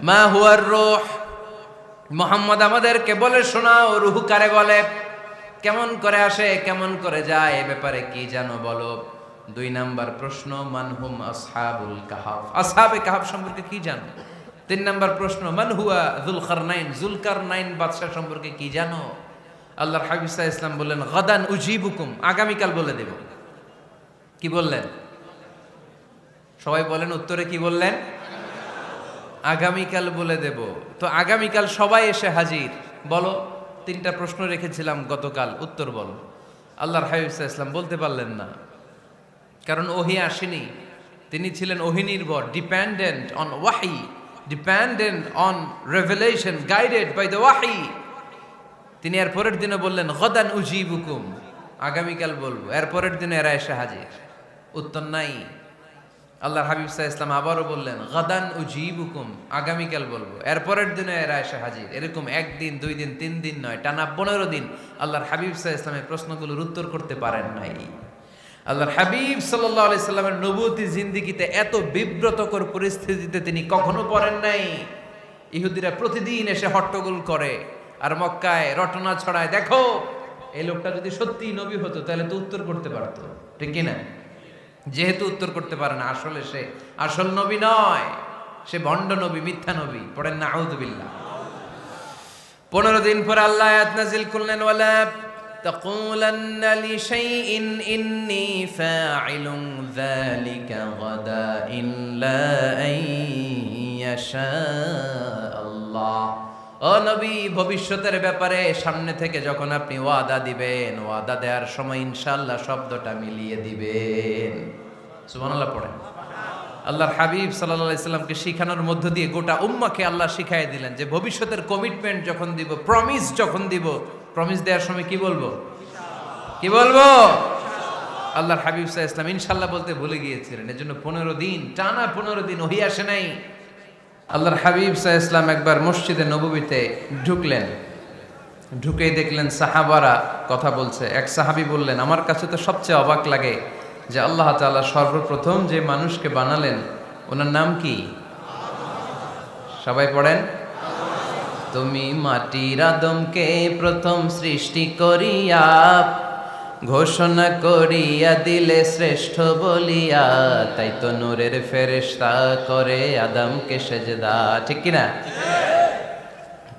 মা হুয়ার রূহ, মুহাম্মদ আমাদেরকে বলে শোনাও রূহ কারে বলে, কেমন করে আসে, কেমন করে যায়, এ ব্যাপারে কি জানো বলো। 2 নাম্বার প্রশ্ন, মানহুম আসহাবুল কাহাফ, আসহাবে কাহাফ সম্পর্কে কি জানো। 3 নাম্বার প্রশ্ন, মান হুয়া যুলকারনাইন, যুলকারনাইন বাদশা সম্পর্কে কি জানো। আল্লাহর হাবিব সাল্লাল্লাহু আলাইহি ওয়াসাল্লাম বললেন গাদান উজিবুকুম, আগামীকাল বলে দেব। কি বললেন? সবাই বলেন উত্তরে কি বললেন? আগামীকাল বলে দেব। তো আগামীকাল সবাই এসে হাজির। বলো, 3টা প্রশ্ন রেখেছিলাম গতকাল, উত্তর বলো। আল্লাহর হাবিব সাল্লাল্লাহু আলাইহি ওয়াসাল্লাম বলতে পারলেন না, কারণ ওহী আসেনি। তিনি ছিলেন ওহী নির্ভর, ডিপেন্ডেন্ট অন ওয়াহি, dependent on revelation, guided by the ওয়াহি। তিনি এর পরের দিনে বললেন গাদান উজিবুকুম, আগামীকাল বলবো। এর পরের দিনে এরা এসে হাজির, উত্তর নাই। আল্লাহর হাবিব সাল্লাল্লাহু আলাইহি ওয়াসাল্লাম আবারও বললেন গাদান উজিবুকুম, আগামীকাল বলবো। এর পরের দিনে এরা এসে হাজির। এরকম 1 দিন 2 দিন 3 দিন নয়, টানা 15 দিন আল্লাহর হাবিব সাল্লাল্লাহু আলাইহি ওয়াসাল্লামের প্রশ্নগুলোর উত্তর করতে পারেন নাই। আল্লাহর হাবিব সাল্লাল্লাহু আলাইহি সাল্লামের নবুয়তি জিন্দেগিতে এত বিব্রতকর পরিস্থিতিতে তিনি কখনো পড়েন নাই। ইহুদিরা প্রতিদিন এসে হট্টগোল করে আর মক্কায় রটনা ছড়ায়, দেখো এই লোকটা যদি সত্যি নবী হতো তাহলে তো উত্তর করতে পারতো, ঠিক কি না? যেহেতু উত্তর করতে পারে না, আসলে সে আসল নবী নয়, সে ভণ্ড নবী, মিথ্যা নবী। পড়েন না আউযুবিল্লাহ। 15 দিন পর আল্লাহ আয়াত নাযিল করলেন, ওয়ালা তাকুলান্না লিশাইইন ইন্নী ফাইলুন যালিকা গাদা ইল্লা আইয়াশা আল্লাহ। ও নবী, ভবিষ্যতের ব্যাপারে সামনে থেকে যখন আপনি ওয়াদা দিবেন, ওয়াদা দেওয়ার সময় ইনশাআল্লাহ শব্দটা মিলিয়ে দিবেন। সুবহানাল্লাহ পড়েন। আল্লাহর হাবিব সাল্লাল্লাহু আলাইহি সাল্লামকে শিখানোর মধ্য দিয়ে গোটা উম্মাহকে আল্লাহ শিখাই দিলেন যে ভবিষ্যতের কমিটমেন্ট যখন দিব, প্রমিস যখন দিব, প্রমিস দেওয়ার সময় কি বলবো? কি বলবো? আল্লাহর হাবিব সাল্লাল্লাহু আলাইহি সাল্লাম ইনশাআল্লাহ বলতে ভুলে গিয়েছিলেন। এজন্য 15 দিন, টানা 15 দিন ওহী আসে নাই। আল্লাহর হাবিব সাল্লাল্লাহু আলাইহি সাল্লাম একবার মসজিদে নববীতে ঢুকলেন, ঢুকেই দেখলেন সাহাবারা কথা বলছে। এক সাহাবী বললেন, আমার কাছে তো সবচেয়ে অবাক লাগে যে আল্লাহ তাআলা সর্বপ্রথম যে মানুষকে বানালেন ওনার নাম কি? সবাই পড়েন। তুমি মাটির আদমকে প্রথম সৃষ্টি করিয়া ঘোষণা করিয়া দিলে শ্রেষ্ঠ বলিয়া, তাই তো নূরের ফেরেশতা করে আদমকে সেজদা, ঠিক কি না?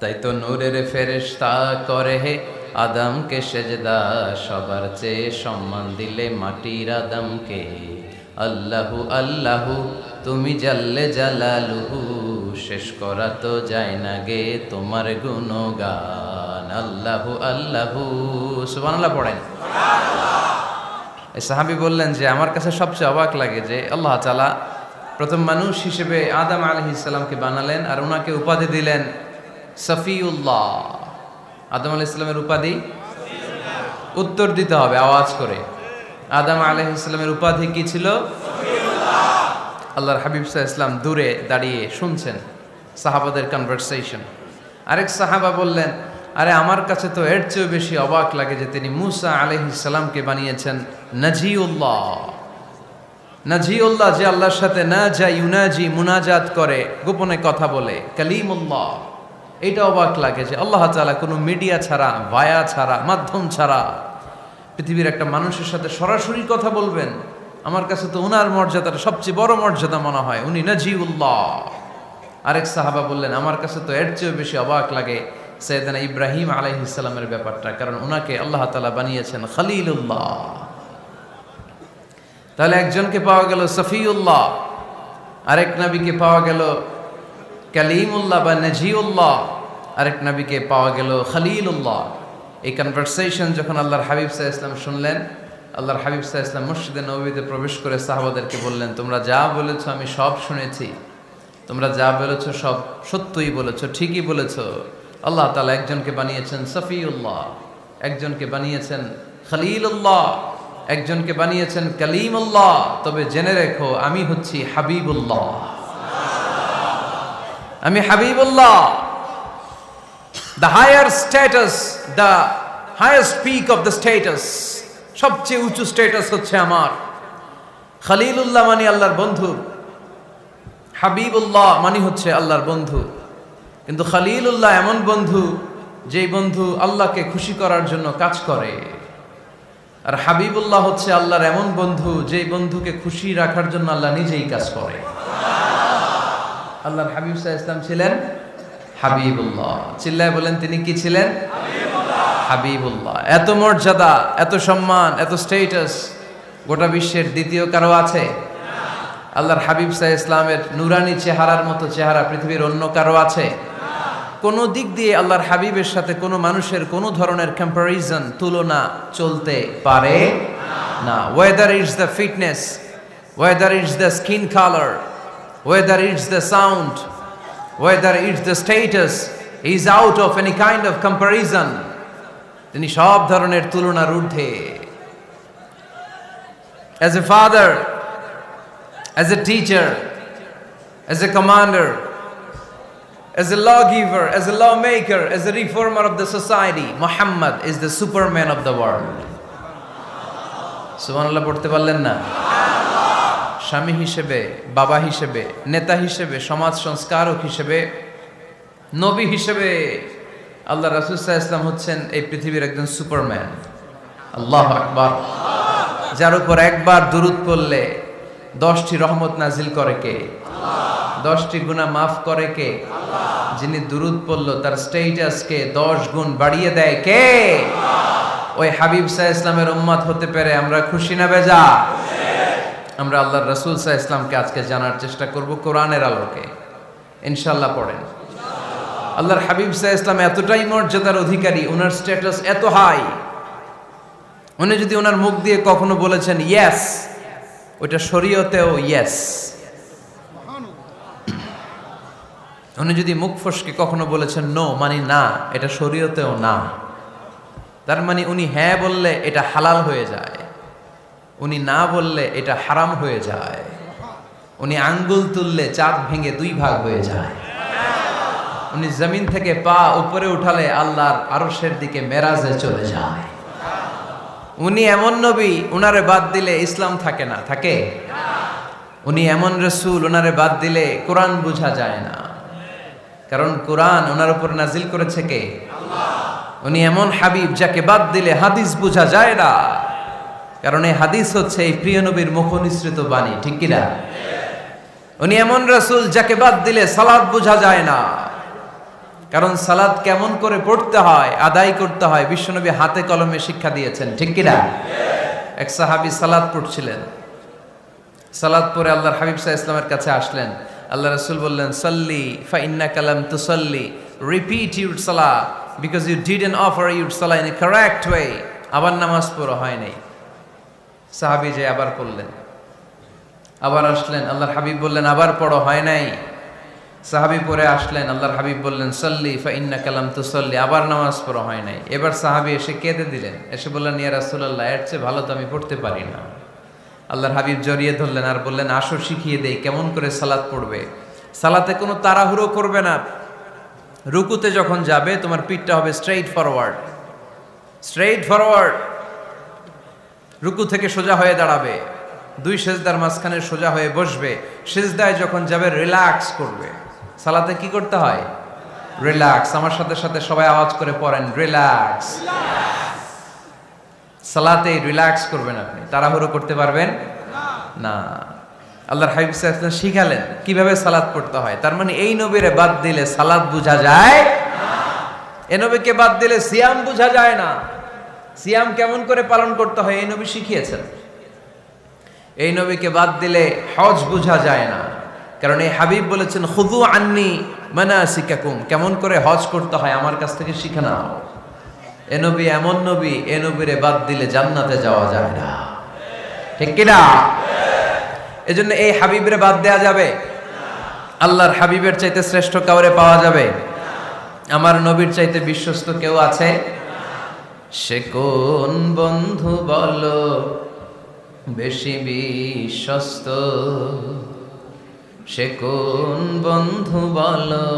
তাই তো নূরের ফেরেশতা করে আদমকে সেজদা, সবার চেয়ে সম্মান দিলে মাটির আদমকে। আল্লাহু আল্লাহু তুমি জাল্লে জালালুহু, শেষ করা তো যায় না গে তোমার গুণগান। আল্লাহু আল্লাহু, সুবহানাল্লাহ পড়েন। এই সাহাবী বললেন যে আমার কাছে সবচেয়ে অবাক লাগে যে আল্লাহ তাআলা প্রথম মানুষ হিসেবে আদম আলাইহিস সালামকে বানালেন আর ওনাকে উপাধি দিলেন সফিউল্লাহ। আদম আলাইহিস সালামের উপাধি উত্তর দিতে হবে আওয়াজ করে। আদম আলাইহিস সালামের উপাধি কি ছিল? সফিউল্লাহ। আল্লাহর হাবিব সাল্লাল্লাহু আলাইহি ওয়াসাল্লাম দূরে দাঁড়িয়ে শুনছেন সাহাবাদের কনভারসেশন। আরেক সাহাবা বললেন, আরে আমার কাছে তো এর চেয়েও বেশি অবাক লাগে যে তিনি মুসা আলাইহিস সালামকে বানিয়েছেন নাজিউল্লাহ। নাজিউল্লাহ, যে আল্লাহর সাথে না যা ইউনাজি, মুনাজাত করে, গোপনে কথা বলে, কালিমুল্লাহ। এটা অবাক লাগে যে আল্লাহ তাআলা কোনো মিডিয়া ছাড়া, ভায়া ছাড়া, মাধ্যম ছাড়া পৃথিবীর একটা মানুষের সাথে সরাসরি কথা বলবেন। আমার কাছে তো ওনার মর্যাদাটা সবচেয়ে বড় মর্যাদা মনে হয়, উনি নাজিউল্লাহ। আরেক সাহাবা বললেন, আমার কাছে তো এর চেয়েও বেশি অবাক লাগে সাইয়েদনা ইব্রাহিম আলাইহিস সালামের ব্যাপারটা, কারণ ওনাকে আল্লাহ তাআলা বানিয়েছেন খলিলুল্লাহ। তাহলে একজনকে পাওয়া গেল সফিউল্লাহ, আরেক নবীকে পাওয়া গেল কালিমুল্লাহ বা নাজিউল্লাহ, আরেক নবীকে পাওয়া গেল খলিলুল্লাহ। এই কনভারসেশন যখন আল্লাহর হাবিব সাল্লাল্লাহু আলাইহি ওয়াসাল্লাম শুনলেন, আল্লাহর হাবিব সাল্লাল্লাহু আলাইহি ওয়াসাল্লাম মসজিদে নববীতে প্রবেশ করে সাহাবাদেরকে বললেন, তোমরা যা বলেছো আমি সব শুনেছি, তোমরা যা বলেছো সব সত্যই বলেছো, ঠিকই বলেছো। আল্লাহ তাআলা একজনকে বানিয়েছেন সফিউল্লাহ, একজনকে বানিয়েছেন খলিলুল্লাহ, একজনকে বানিয়েছেন কালিমুল্লাহ। তবে জেনে রেখো আমি হচ্ছি হাবিবুল্লাহ, আমি Habibullah. The higher status, the highest peak of the status, সবচেয়ে উঁচু স্ট্যাটাস হচ্ছে আমার। খলিলুল্লাহ মানে আল্লাহর বন্ধু, হাবিবুল্লাহ মানে হচ্ছে আল্লাহর বন্ধু, কিন্তু খলিলুল্লাহ এমন বন্ধু যেই বন্ধু আল্লাহকে খুশি করার জন্য কাজ করে। আর হাবিবুল্লাহ হচ্ছে আল্লাহর এমন বন্ধু যেই বন্ধুকে খুশি রাখার জন্য আল্লাহ নিজেই কাজ করে। আল্লাহর হাবিব সাল্লাল্লাহু আলাইহি ওয়াসাল্লাম ছিলেন হাবিবুল্লাহ। চিল্লায় বলেন তিনি কি ছিলেন? হাবিবুল্লাহ। এত মর্যাদা, এত সম্মান, এত স্টেটাস গোটা বিশ্বের দ্বিতীয় কারো আছে? আল্লাহর হাবিব সাল্লাল্লাহু আলাইহি ওয়াসাল্লামের নুরানি চেহারার মতো চেহারা পৃথিবীর অন্য কারো আছে? কোন দিক দিয়ে আল্লাহর হাবিবের সাথে কোনো মানুষের কোনো ধরনের কম্প্যারিজন, তুলনা চলতে পারে না। Whether it's the fitness, whether it's the skin colour, whether it's the sound, whether it's the status, is out of any kind of comparison. তিনি সব ধরনের তুলনার ঊর্ধ্বে। As a father, as a teacher, as a commander, as a lawgiver, as a lawmaker, as a reformer of the society, Muhammad is the superman of the world. সুবহানাল্লাহ পড়তে পারলেন না? স্বামী হিসেবে, বাবা হিসেবে, নেতা হিসেবে, সমাজ সংস্কারক হিসেবে, নবী হিসেবে আল্লাহ রাসূল সাল্লাল্লাহু আলাইহি ওয়াসাল্লাম হচ্ছেন এই পৃথিবীর একজন সুপারম্যান। আল্লাহু আকবার। যার উপর একবার দুরূদ পড়লে 10টি রহমত নাজিল করে কে? 10টি গুনাহ মাফ করে কে? যিনি দুরূদ পড়ল তার স্ট্যাটাসকে 10 গুণ বাড়িয়ে দেয় কে? ওই হাবিব সাল্লাল্লাহু আলাইহি ওয়াসাল্লামের উম্মত হতে পেরে আমরা খুশি না বেজা? আমরা আল্লাহর রাসূল সাল্লাল্লাহু আলাইহি ওয়াসাল্লামকে আজকে জানার চেষ্টা করব কোরআনের আলোকে। ইনশাআল্লাহ পড়েন। আল্লাহর হাবিব সাল্লাল্লাহু আলাইহি ওয়াসাল্লাম এতটাই মর্যাদার অধিকারী, ওনার স্ট্যাটাস এত হাই, উনি যদি ওনার মুখ দিয়ে কখনো বলেছেন ইয়েস, ওইটা শরীয়তেও ইয়েস। উনি যদি মুখ ফসকে কখনো বলেছেন নো, মানে না, এটা শরীয়তেও না। তার মানে উনি হ্যাঁ বললে এটা হালাল হয়ে যায়, উনি না বললে এটা হারাম হয়ে যায়। উনি আঙ্গুল তুললে চাঁদ ভেঙে 2 ভাগ হয়ে যায়। উনি জমিন থেকে পা উপরে উঠালে আল্লাহর আরশের দিকে মেরাজে চলে যায়। উনি এমন নবী, উনারে বাদ দিলে ইসলাম থাকে না, থাকে? উনি এমন রাসূল, উনারে বাদ দিলে কোরআন বোঝা যায় না, কারণ কোরআন ওনার উপর নাজিল করেছে কে? আল্লাহ। উনি এমন হাবিব যাকে বাদ দিলে হাদিস বোঝা যায় না, কারণ এই হাদিস হচ্ছে এই প্রিয় নবীর মুখনিসৃত বাণী, ঠিক কি না? উনি এমন রাসূল যাকে বাদ দিলে সালাত বোঝা যায় না, কারণ সালাত কেমন করে পড়তে হয়, আদায় করতে হয় বিশ্বনবী হাতে কলমে শিক্ষা দিয়েছেন, ঠিক কি না? এক সাহাবী সালাত পড়ছিলেন, সালাত পড়ে আল্লাহর হাবিব সাল্লাল্লাহু আলাইহি ওয়াসাল্লামের কাছে আসলেন। আল্লাহ রাসূল বললেন, সাল্লি ফা ইন্নাকা লাম তুসাল্লি, রিপিট ইউর সালাহ because you didn't offer your সালাহ ইন এ কারেক্ট ওয়ে। আবার নামাজ পড়া হয় নাই। সাহাবী যে আবার পড়লেন, আবার আসলেন, আল্লাহর হাবিব বললেন আবার পড়ো, হয় নাই। সাহাবী পরে আসলেন, আল্লাহর হাবিব বললেন সাল্লি ফা ইন্নাকা লাম তুসাল্লি, আবার নামাজ পড়া হয় নাই। এবার সাহাবী এসে কেঁদে দিলেন, এসে বললেন ইয়া রাসূলুল্লাহ, এর চেয়ে ভালো তো আমি পড়তে পারি না। আল্লাহর হাবিব জড়িয়ে ধরলেন আর বললেন আসো শিখিয়ে দেই কেমন করে সালাত পড়বে। সালাতে কোনো তাড়াহুড়ো করবে না। রুকুতে যখন যাবে তোমার পিঠটা হবে স্ট্রেইট ফরওয়ার্ড, স্ট্রেইট ফরওয়ার্ড। রুকু থেকে সোজা হয়ে দাঁড়াবে, 2 সেজদার মাঝখানে সোজা হয়ে বসবে। সেজদায় যখন যাবে রিল্যাক্স করবে। সালাতে কি করতে হয়? রিল্যাক্স। আমার সাথে সাথে সবাই আওয়াজ করে পড়েন রিল্যাক্স। সালাতে রিল্যাক্স করবেন, আপনি তাড়াহুড়ো করতে পারবেন না। আল্লাহর হাবিব সাল্লাল্লাহু আলাইহি ওয়াসাল্লাম শিখালেন কিভাবে সালাত পড়তে হয়। তার মানে এই নবীরে বাদ দিলে সালাত বোঝা যায় না, এই নবীকে বাদ দিলে সিয়াম বোঝা যায় না। সিয়াম কেমন করে পালন করতে হয় এই নবী শিখিয়েছেন। এই নবীকে বাদ দিলে হজ বোঝা যায় না, কারণ এই হাবিব বলেছেন খুযু আন্নী মানাসিকাকুম, কেমন করে হজ করতে হয় আমার কাছ থেকে শিখে নাও। এ নবী এমন নবী, এ নবীরে বাদ দিলে জান্নাতে যাওয়া যায় না, ঠিক কিনা? এজন্য এই হাবিবরে বাদ দেয়া যাবে? আল্লাহর হাবিবের চাইতে শ্রেষ্ঠ কাউরে পাওয়া যাবে? আমার নবীর চাইতে বিশ্বস্ত কেউ আছে? সে কোন বন্ধু বলো বেশি বিশ্বস্ত, সে কোন বন্ধু বলো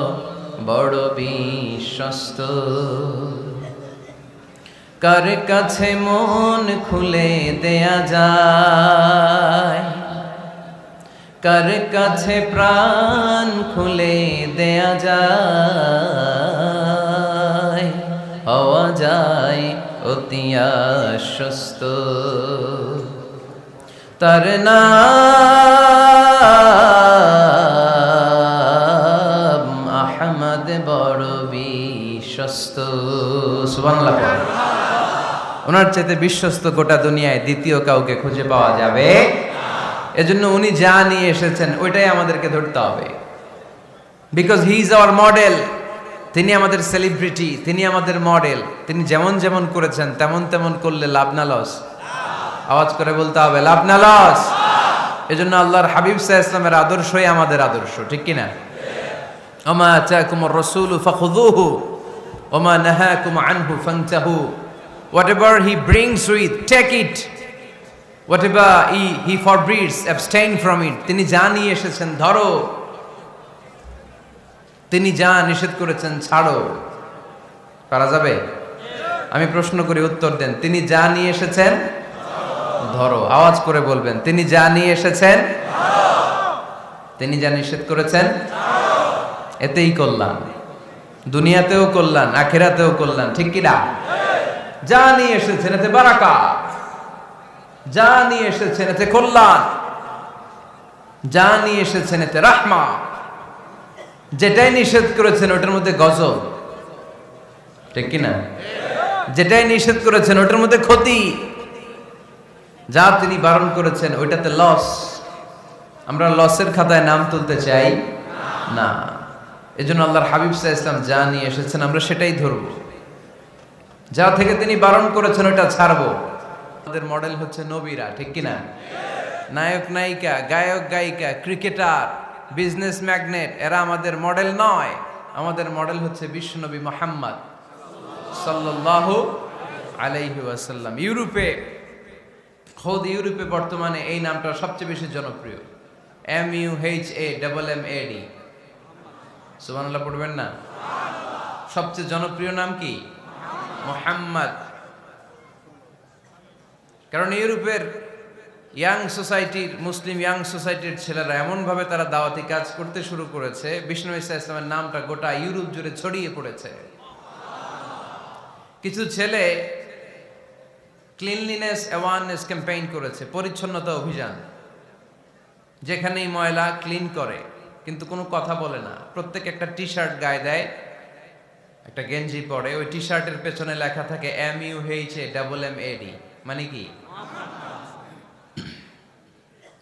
বড় বিশ্বস্ত, কার কাছে মন খুলে দেয়া যায়, কার কাছে প্রাণ খুলে দেয়া যায়, হওয়া যায় অতি আশ্বস্ত। তার নাম আহমদ বড় বিশ্বস্ত। সুবহানাল্লাহ। ওনার চাইতে বিশ্বস্ত গোটা দুনিয়ায় দ্বিতীয় কাউকে খুঁজে পাওয়া যাবে। এজন্য উনি যা নিয়ে এসেছেন ওইটাই আমাদেরকে ধরতে হবে, because he is our model. তিনি আমাদের সেলিব্রিটি, তিনি আমাদের মডেল। তিনি যেমন যেমন করেছেন তেমন তেমন করলে লাভ না লস? আওয়াজ করে বলতে হবে, লাভ না লস? এজন্য আল্লাহর হাবিব সাল্লাল্লাহু আলাইহি ওয়াসাল্লামের আদর্শই আমাদের আদর্শ, ঠিক কিনা? ওমা আতাকুমুর রাসূলু ফাখুযুহু ওমা নাহাকুম আনহু ফান্তাহু। Whatever he brings with, take it. Whatever he forbids, abstain from it. তিনি যা নিয়ে এসেছেন ধরো, তিনি যা নিষেধ করেছেন ছাড়ো। পারা যাবে? আমি প্রশ্ন করি, উত্তর দেন। তিনি যা নিয়ে এসেছেন ধরো। আওয়াজ করে বলবেন, তিনি যা নিয়ে এসেছেন, তিনি যা নিষেধ করেছেন এতেই কল্যাণ, দুনিয়াতেও কল্যাণ, আখিরাতেও কল্যাণ, ঠিক কিনা? যা নিয়ে এসেছেন এতে বারাকাত, যা নিয়ে এসেছেন এতে কল্যাণ, যা নিয়ে এসেছেন এতে রাহমা। যেটাই নিষেধ করেছেন ওটার মধ্যে গজব, ঠিক কিনা? যেটাই নিষেধ করেছেন ওটার মধ্যে ক্ষতি, যা তিনি বারণ করেছেন ওইটাতে লস। আমরা লসের খাতায় নাম তুলতে চাই না। এজন্য আল্লাহর হাবিব সাল্লাল্লাহু আলাইহি ওয়াসাল্লাম যা নিয়ে এসেছেন আমরা সেটাই ধরবো, যা থেকে তিনি বারণ করেছেন ওটা ছাড়বো। আমাদের মডেল হচ্ছে নবীরা, ঠিক কিনা? নায়ক নায়িকা, গায়ক গায়িকা, ক্রিকেটার, বিজনেস ম্যাগনেট এরা আমাদের মডেল নয়। আমাদের মডেল হচ্ছে বিশ্বনবী মুহাম্মদ সাল্লাল্লাহু আলাইহি ওয়াসাল্লাম। ইউরোপে, খোদ ইউরোপে বর্তমানে এই নামটা সবচেয়ে বেশি জনপ্রিয়, MUHAMMAD। সুবহানাল্লাহ পড়বেন না? সবচেয়ে জনপ্রিয় নাম কি? মুহাম্মদ। কারণ ইউরোপের ইয়াং সোসাইটির, মুসলিম ইয়াং সোসাইটির ছেলেরা এমনভাবে তারা দাওয়াতি কাজ করতে শুরু করেছে, বিষ্ণু ঈসা ইসলামের নামটা গোটা ইউরোপ জুড়ে ছড়িয়ে পড়েছে। কিছু ছেলে ক্লিনলিনেস অ্যাওয়ারনেস ক্যাম্পেইন করেছে, পরিচ্ছন্নতা অভিযান। যেখানেই ময়লা ক্লিন করে, কিন্তু কোনো কথা বলে না। প্রত্যেক একটা টি শার্ট গায়ে দেয়, একটা গেঞ্জি পরে, ওই টি শার্টের পেছনে লেখা থাকে MUHAMMAD, মানে কি?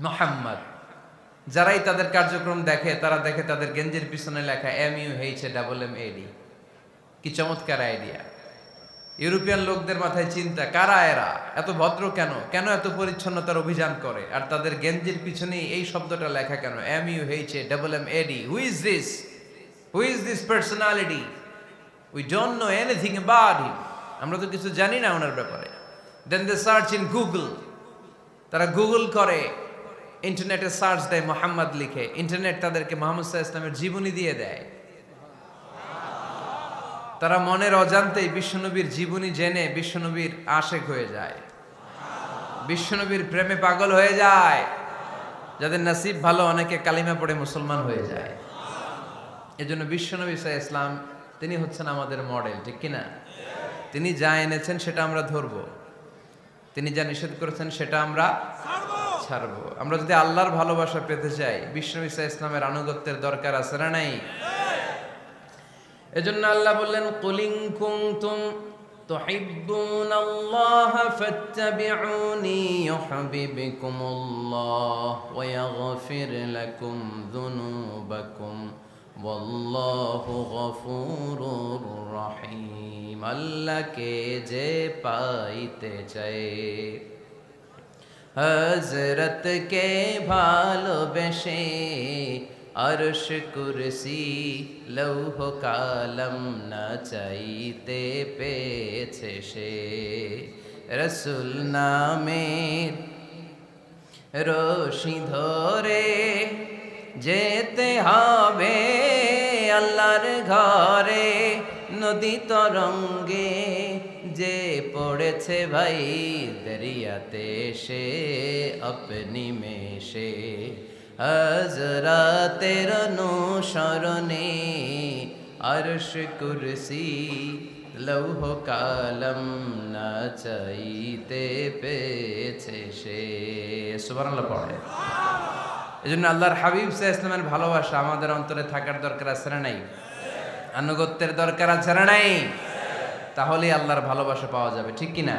মুহাম্মদ। যারাই তাদের কার্যক্রম দেখে তারা দেখে তাদের গেঞ্জির পিছনে লেখা MUHAMMAD। কি চমৎকার আইডিয়া! ইউরোপিয়ান লোকদের মাথায় চিন্তা, কারা এরা, এত ভদ্র কেন, কেন এত পরিচ্ছন্নতার অভিযান করে, আর তাদের গেঞ্জির পিছনে এই শব্দটা লেখা কেন, MUHAMMAD? Who is this? Who is this personality? We don't know anything about him. আমরা তো কিছু জানি না ওনার ব্যাপারে। Then they search in Google. তারা গুগল করে, ইন্টারনেটে সার্চ দেয়, মুহাম্মদ লিখে, ইন্টারনেট তাদেরকে মুহাম্মদ সাল্লাল্লাহু আলাইহি ওয়াসাল্লামের জীবনী দিয়ে দেয়। তারা মনের অজান্তেই বিশ্বনবীর জীবনী জেনে বিশ্বনবীর আশেক হয়ে যায়, বিশ্বনবীর প্রেমে পাগল হয়ে যায়। যাদের নসিব ভালো, অনেকে কালিমা পড়ে মুসলমান হয়ে যায়। এজন্য বিশ্বনবী সাল্লাল্লাহু আলাইহি ওয়াসাল্লাম তিনি হচ্ছেন আমাদের মডেল, ঠিক কিনা? তিনি যা এনেছেন সেটা আমরা ধরবো, তিনি যা নিষেধ করেছেন সেটা আমরা ছাড়বো। আমরা যদি আল্লাহর ভালোবাসা পেতে চাই, বিশ্বনবী সাল্লাল্লাহু আলাইহি ওয়াসাল্লামের আনুগত্যের দরকার আছে না নাই? এজন্য আল্লাহ বললেন, কুল ইন কুনতুম তুহিব্বুনাল্লাহা ফাত্তাবিউনি ইউহিব্বুকুমুল্লাহ ওয়া ইয়াগফির লাকুম যুনুবাকুম ওয়াল্লাহু গফুরুর রহিম। আল্লাহকে যে পাইতে চায়, হযরতকে ভালোবেসে আরশ কুরসি লৌহ কালম না চাইতে পেয়েছে সে। রসুল নামের রশি ধরে যেতে হবে আল্লাহর ঘরে। নদী তরঙ্গে যে পড়েছে ভাই দরিয়াতে সে আপনি মেশে হযরতের অনুসরণে আরশ কুরসি লৌহ কালম না চাইতে পেয়েছে সে। সুবহানাল্লাহ পড়ে। এজন্য আল্লাহর হাবিব সাল্লাল্লাহু আলাইহি ওয়াসাল্লামের ভালোবাসা আমাদের অন্তরে থাকার দরকার আছে না নাই? আনুগত্যের দরকার আছে না নাই? তাহলেই আল্লাহর ভালোবাসা পাওয়া যাবে, ঠিক কি না?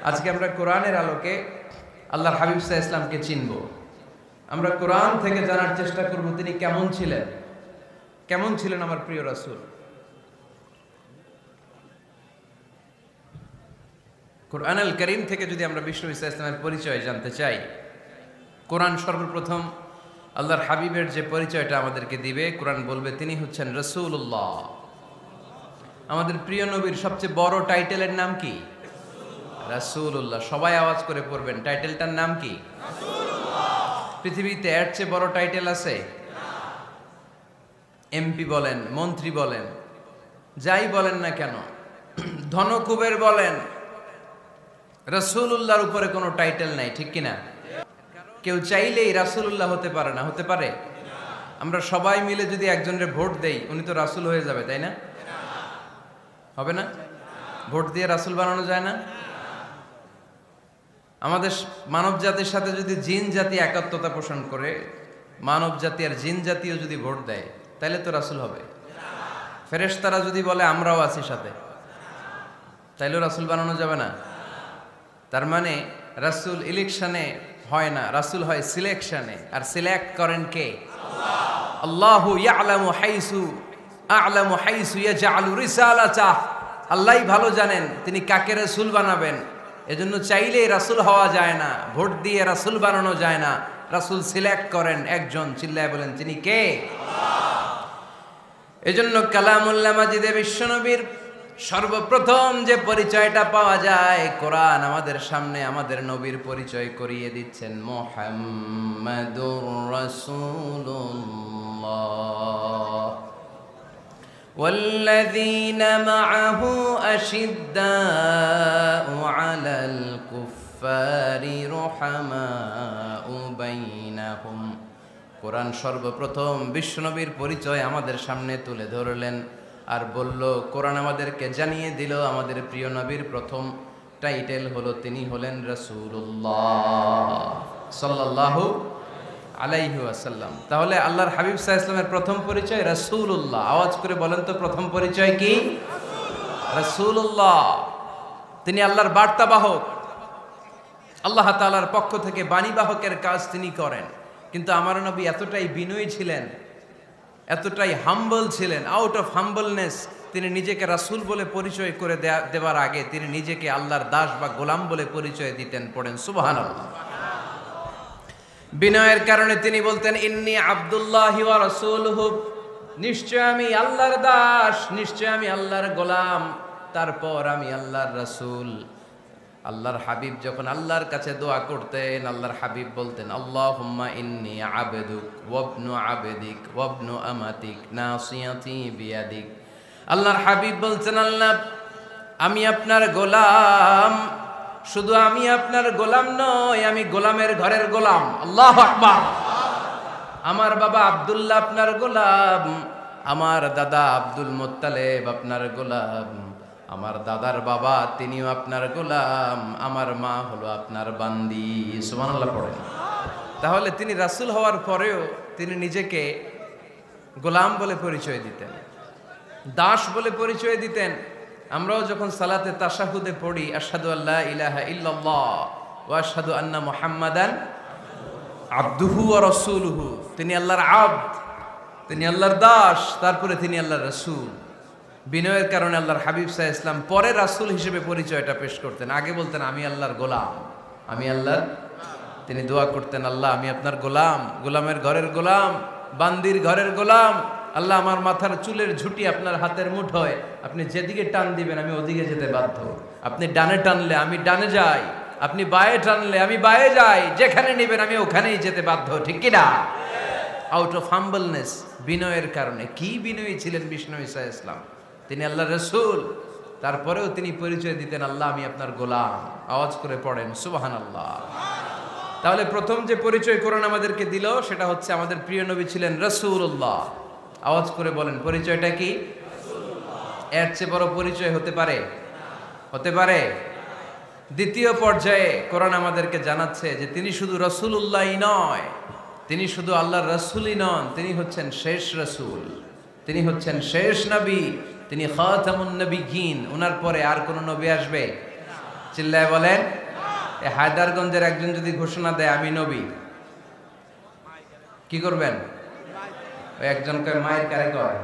আজকে আমরা কোরআনের আলোকে আল্লাহর হাবিব সাল্লাল্লাহু আলাইহি ওয়াসাল্লামকে চিনব। আমরা কোরআন থেকে জানার চেষ্টা করব তিনি কেমন ছিলেন। কেমন ছিলেন আমার প্রিয় রাসূল? কোরআনুল কারীম থেকে যদি আমরা বিষ্ণু সাল্লাল্লাহু আলাইহি ওয়াসাল্লামের পরিচয় জানতে চাই, কোরআন সর্বপ্রথম আল্লাহর হাবিবের যে পরিচয়টা আমাদেরকে দিবে, কোরআন বলবে তিনি হচ্ছেন রাসূলুল্লাহ। আমাদের প্রিয় নবীর সবচেয়ে বড় টাইটেলের নাম কি? রাসূলুল্লাহ। সবাই আওয়াজ করে পড়বেন, টাইটেলটার নাম কি? রাসূলুল্লাহ। পৃথিবীতে এর চেয়ে বড় টাইটেল আছে? এমপি বলেন, মন্ত্রী বলেন, যাই বলেন না কেন, ধনকুবের বলেন, রাসূলুল্লাহর উপরে কোনো টাইটেল নাই, ঠিক কিনা? কেউ চাইলেই রাসূলুল্লাহ হতে পারে না, হতে পারে? আমরা সবাই মিলে যদি একজনের ভোট দেই, উনি তো রাসূল হয়ে যাবে, তাই না? হবে না? ভোট দিয়ে রাসূল বানানো যায় না? আমাদের মানব জাতির সাথে যদি জিন জাতি একাত্মতা পোষণ করে, মানব জাতি আর জিন জাতিও যদি ভোট দেয়, তাহলে তো রাসূল হবে। ফেরেশতারা যদি বলে আমরাও আছি সাথে, তাইলেও রাসূল বানানো যাবে না। তার মানে রাসূল ইলেকশনে হয় না, রাসূল হয় সিলেকশনে। আর সিলেক্ট করেন কে? আল্লাহ। আল্লাহু ইয়ালামু হাইসু ইয়াজআলু রিসালাতাহ। আল্লাহই ভালো জানেন তিনি কাকে রাসূল বানাবেন। এজন্য চাইলেই রাসূল হওয়া যায় না, ভোট দিয়ে রাসূল বানানো যায় না। রাসূল সিলেক্ট করেন একজন, চিল্লায় বলেন তিনি কে? আল্লাহ। এজন্য কালামুল্লাহ মাজিদে বিশ্বনবীর সর্বপ্রথম যে পরিচয়টা পাওয়া যায়, কোরআন আমাদের সামনে আমাদের নবীর পরিচয় করিয়ে দিচ্ছেন, মুহাম্মাদুর রাসূলুল্লাহ ওয়াল্লাযীনা মাআহু আশিদ্দাউ আলাল কুফফারি রুহামাউ বাইনাহুম। কোরআন সর্বপ্রথম বিশ্বনবীর পরিচয় আমাদের সামনে তুলে ধরলেন আর বলল, কোরআন আমাদেরকে জানিয়ে দিল আমাদের প্রিয় নবীর প্রথম টাইটেল হলো তিনি হলেন রাসূলুল্লাহ সাল্লাল্লাহু আলাইহি ওয়াসাল্লাম। তাহলে আল্লাহর হাবিব সাল্লাল্লাহু আলাইহি ওয়াসাল্লামের প্রথম পরিচয় রাসূলুল্লাহ। আওয়াজ করে বলেন তো প্রথম পরিচয় কি? রাসূলুল্লাহ। তিনি আল্লাহর বার্তাবাহক, আল্লাহ তাআলার পক্ষ থেকে বাণীবাহকের কাজ তিনি করেন। কিন্তু আমার নবী এতটাই বিনয়ী ছিলেন, এতটাই হাম্বল ছিলেন, আউট অফ হাম্বলনেস তিনি নিজেকে রাসূল বলে পরিচয় করে দেওয়ার আগে তিনি নিজেকে আল্লাহর দাস বা গোলাম বলে পরিচয় দিতেন। পড়েন সুবহানাল্লাহ। বিনয়ের কারণে তিনি বলতেন, ইন্নী আব্দুল্লাহি ওয়া রাসূলুহু, নিশ্চয় আমি আল্লাহর দাস, নিশ্চয় আমি আল্লাহর গোলাম, তারপর আমি আল্লাহর রাসূল। আল্লাহর হাবিব যখন আল্লাহর কাছে দোয়া করতেন, আল্লাহর হাবিব বলতেন, আল্লাহুম্মা ইন্নী আবদুক ওয়াবনু আবদিক ওয়াবনু আমাতিক নাসিয়াতি বিয়াদিক। আল্লাহর হাবিব বলছেন, আল্লাহ আমি আপনার গোলাম, শুধু আমি আপনার গোলাম নয়, আমি গোলামের ঘরের গোলাম। আল্লাহু আকবার। আমার বাবা আব্দুল্লাহ আপনার গোলাম, আমার দাদা আব্দুল মুত্তালিব আপনার গোলাম, আমার দাদার বাবা তিনিও আপনার গোলাম, আমার মা হলো আপনার বান্দি। সুবহানাল্লাহ পড়েন। তাহলে তিনি রাসূল হওয়ার পরেও তিনি নিজেকে গোলাম বলে পরিচয় দিতেন, দাস বলে পরিচয় দিতেন। আমরাও যখন সালাতে তাশাহুদে পড়ি, আশহাদু আল্লা ইলাহা ইল্লাল্লাহ ওয়া আশহাদু আন্না মুহাম্মাদান আবদুহু ওয়া রাসূলুহু, তিনি আল্লাহর আবদ, তিনি আল্লাহর দাস, তারপরে তিনি আল্লাহর রাসূল। বিনয়ের কারণে আল্লাহর হাবিব সাল্লাল্লাহু আলাইহি ওয়াসাল্লাম পরে রাসূল হিসেবে পরিচয়টা পেশ করতেন। আগে বলতেন আমি আল্লাহর গোলাম, আমি আল্লাহর। তিনি দোয়া করতেন, আল্লাহ আমি আপনার গোলাম, গোলামের ঘরের গোলাম, বান্দির ঘরের গোলাম। আল্লাহ আমার মাথার চুলের ঝুঁটি আপনার হাতের মুঠোয়, আপনি যেদিকে টান দিবেন আমি ওদিকে যেতে বাধ্য। আপনি ডানে টানলে আমি ডানে যাই, আপনি বায়ে টানলে আমি বায়ে যাই, যেখানে নেবেন আমি ওখানেই যেতে বাধ্য, ঠিক কিনা? আউট অফ হাম্বলনেস, বিনয়ের কারণে। কি বিনয়ী ছিলেন বিষ্ণু ঈসা ইসলাম, তিনি আল্লাহর রাসূল, তারপরেও তিনি পরিচয় দিতেন আল্লাহ আমি আপনার গোলাম। আওয়াজ করে পড়েন সুবহানাল্লাহ। তাহলে প্রথম যে পরিচয় কোরআন আমাদেরকে দিল সেটা হচ্ছে আমাদের প্রিয় নবী ছিলেন রাসূলুল্লাহ। আওয়াজ করে বলেন পরিচয়টা কি? এর চেয়ে বড় পরিচয় হতে পারে? হতে পারে? দ্বিতীয় পর্যায়ে কোরআন আমাদেরকে জানাচ্ছে যে তিনি শুধু রাসূলুল্লাহই নয়, তিনি শুধু আল্লাহর রাসূলই নন, তিনি হচ্ছেন শেষ রাসূল, তিনি হচ্ছেন শেষ নবী, তিনি খাতামুন নবিয়্যিন। ওনার পরে আর কোন নবী আসবে? চিল্লায় বলেন। এই হায়দারগঞ্জের একজন যদি ঘোষণা দেয় আমি নবী, কি করবেন? ওই একজন কয় মায়ের কারে কয়,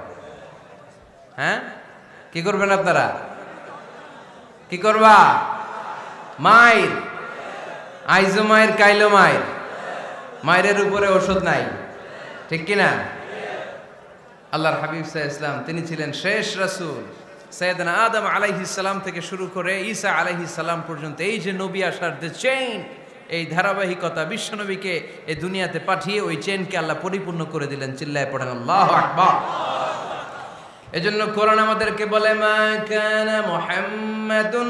হ্যাঁ কি করবেন আপনারা? কি করবা? মায়ের আইজো মায়ের কাইলো মায়ের, মায়ের উপরে ওষুধ নাই, ঠিক কিনা? আল্লাহর হাবিব সাল্লাল্লাহু আলাইহি ওয়াসাল্লাম তিনি ছিলেন শেষ রাসূল। সাইয়েদনা আদম আলাইহিস সালাম থেকে শুরু করে ঈসা আলাইহিস সালাম পর্যন্ত এই যে নবী আসার যে চেইন, এই ধারাবাহিকতা, বিশ্বনবীকে এই দুনিয়াতে পাঠিয়ে ওই চেইনকে আল্লাহ পরিপূর্ণ করে দিলেন। চিল্লায় পড়েন আল্লাহু আকবার। এজন্য কোরআন আমাদেরকে বলে মা কানা মুহাম্মাদুন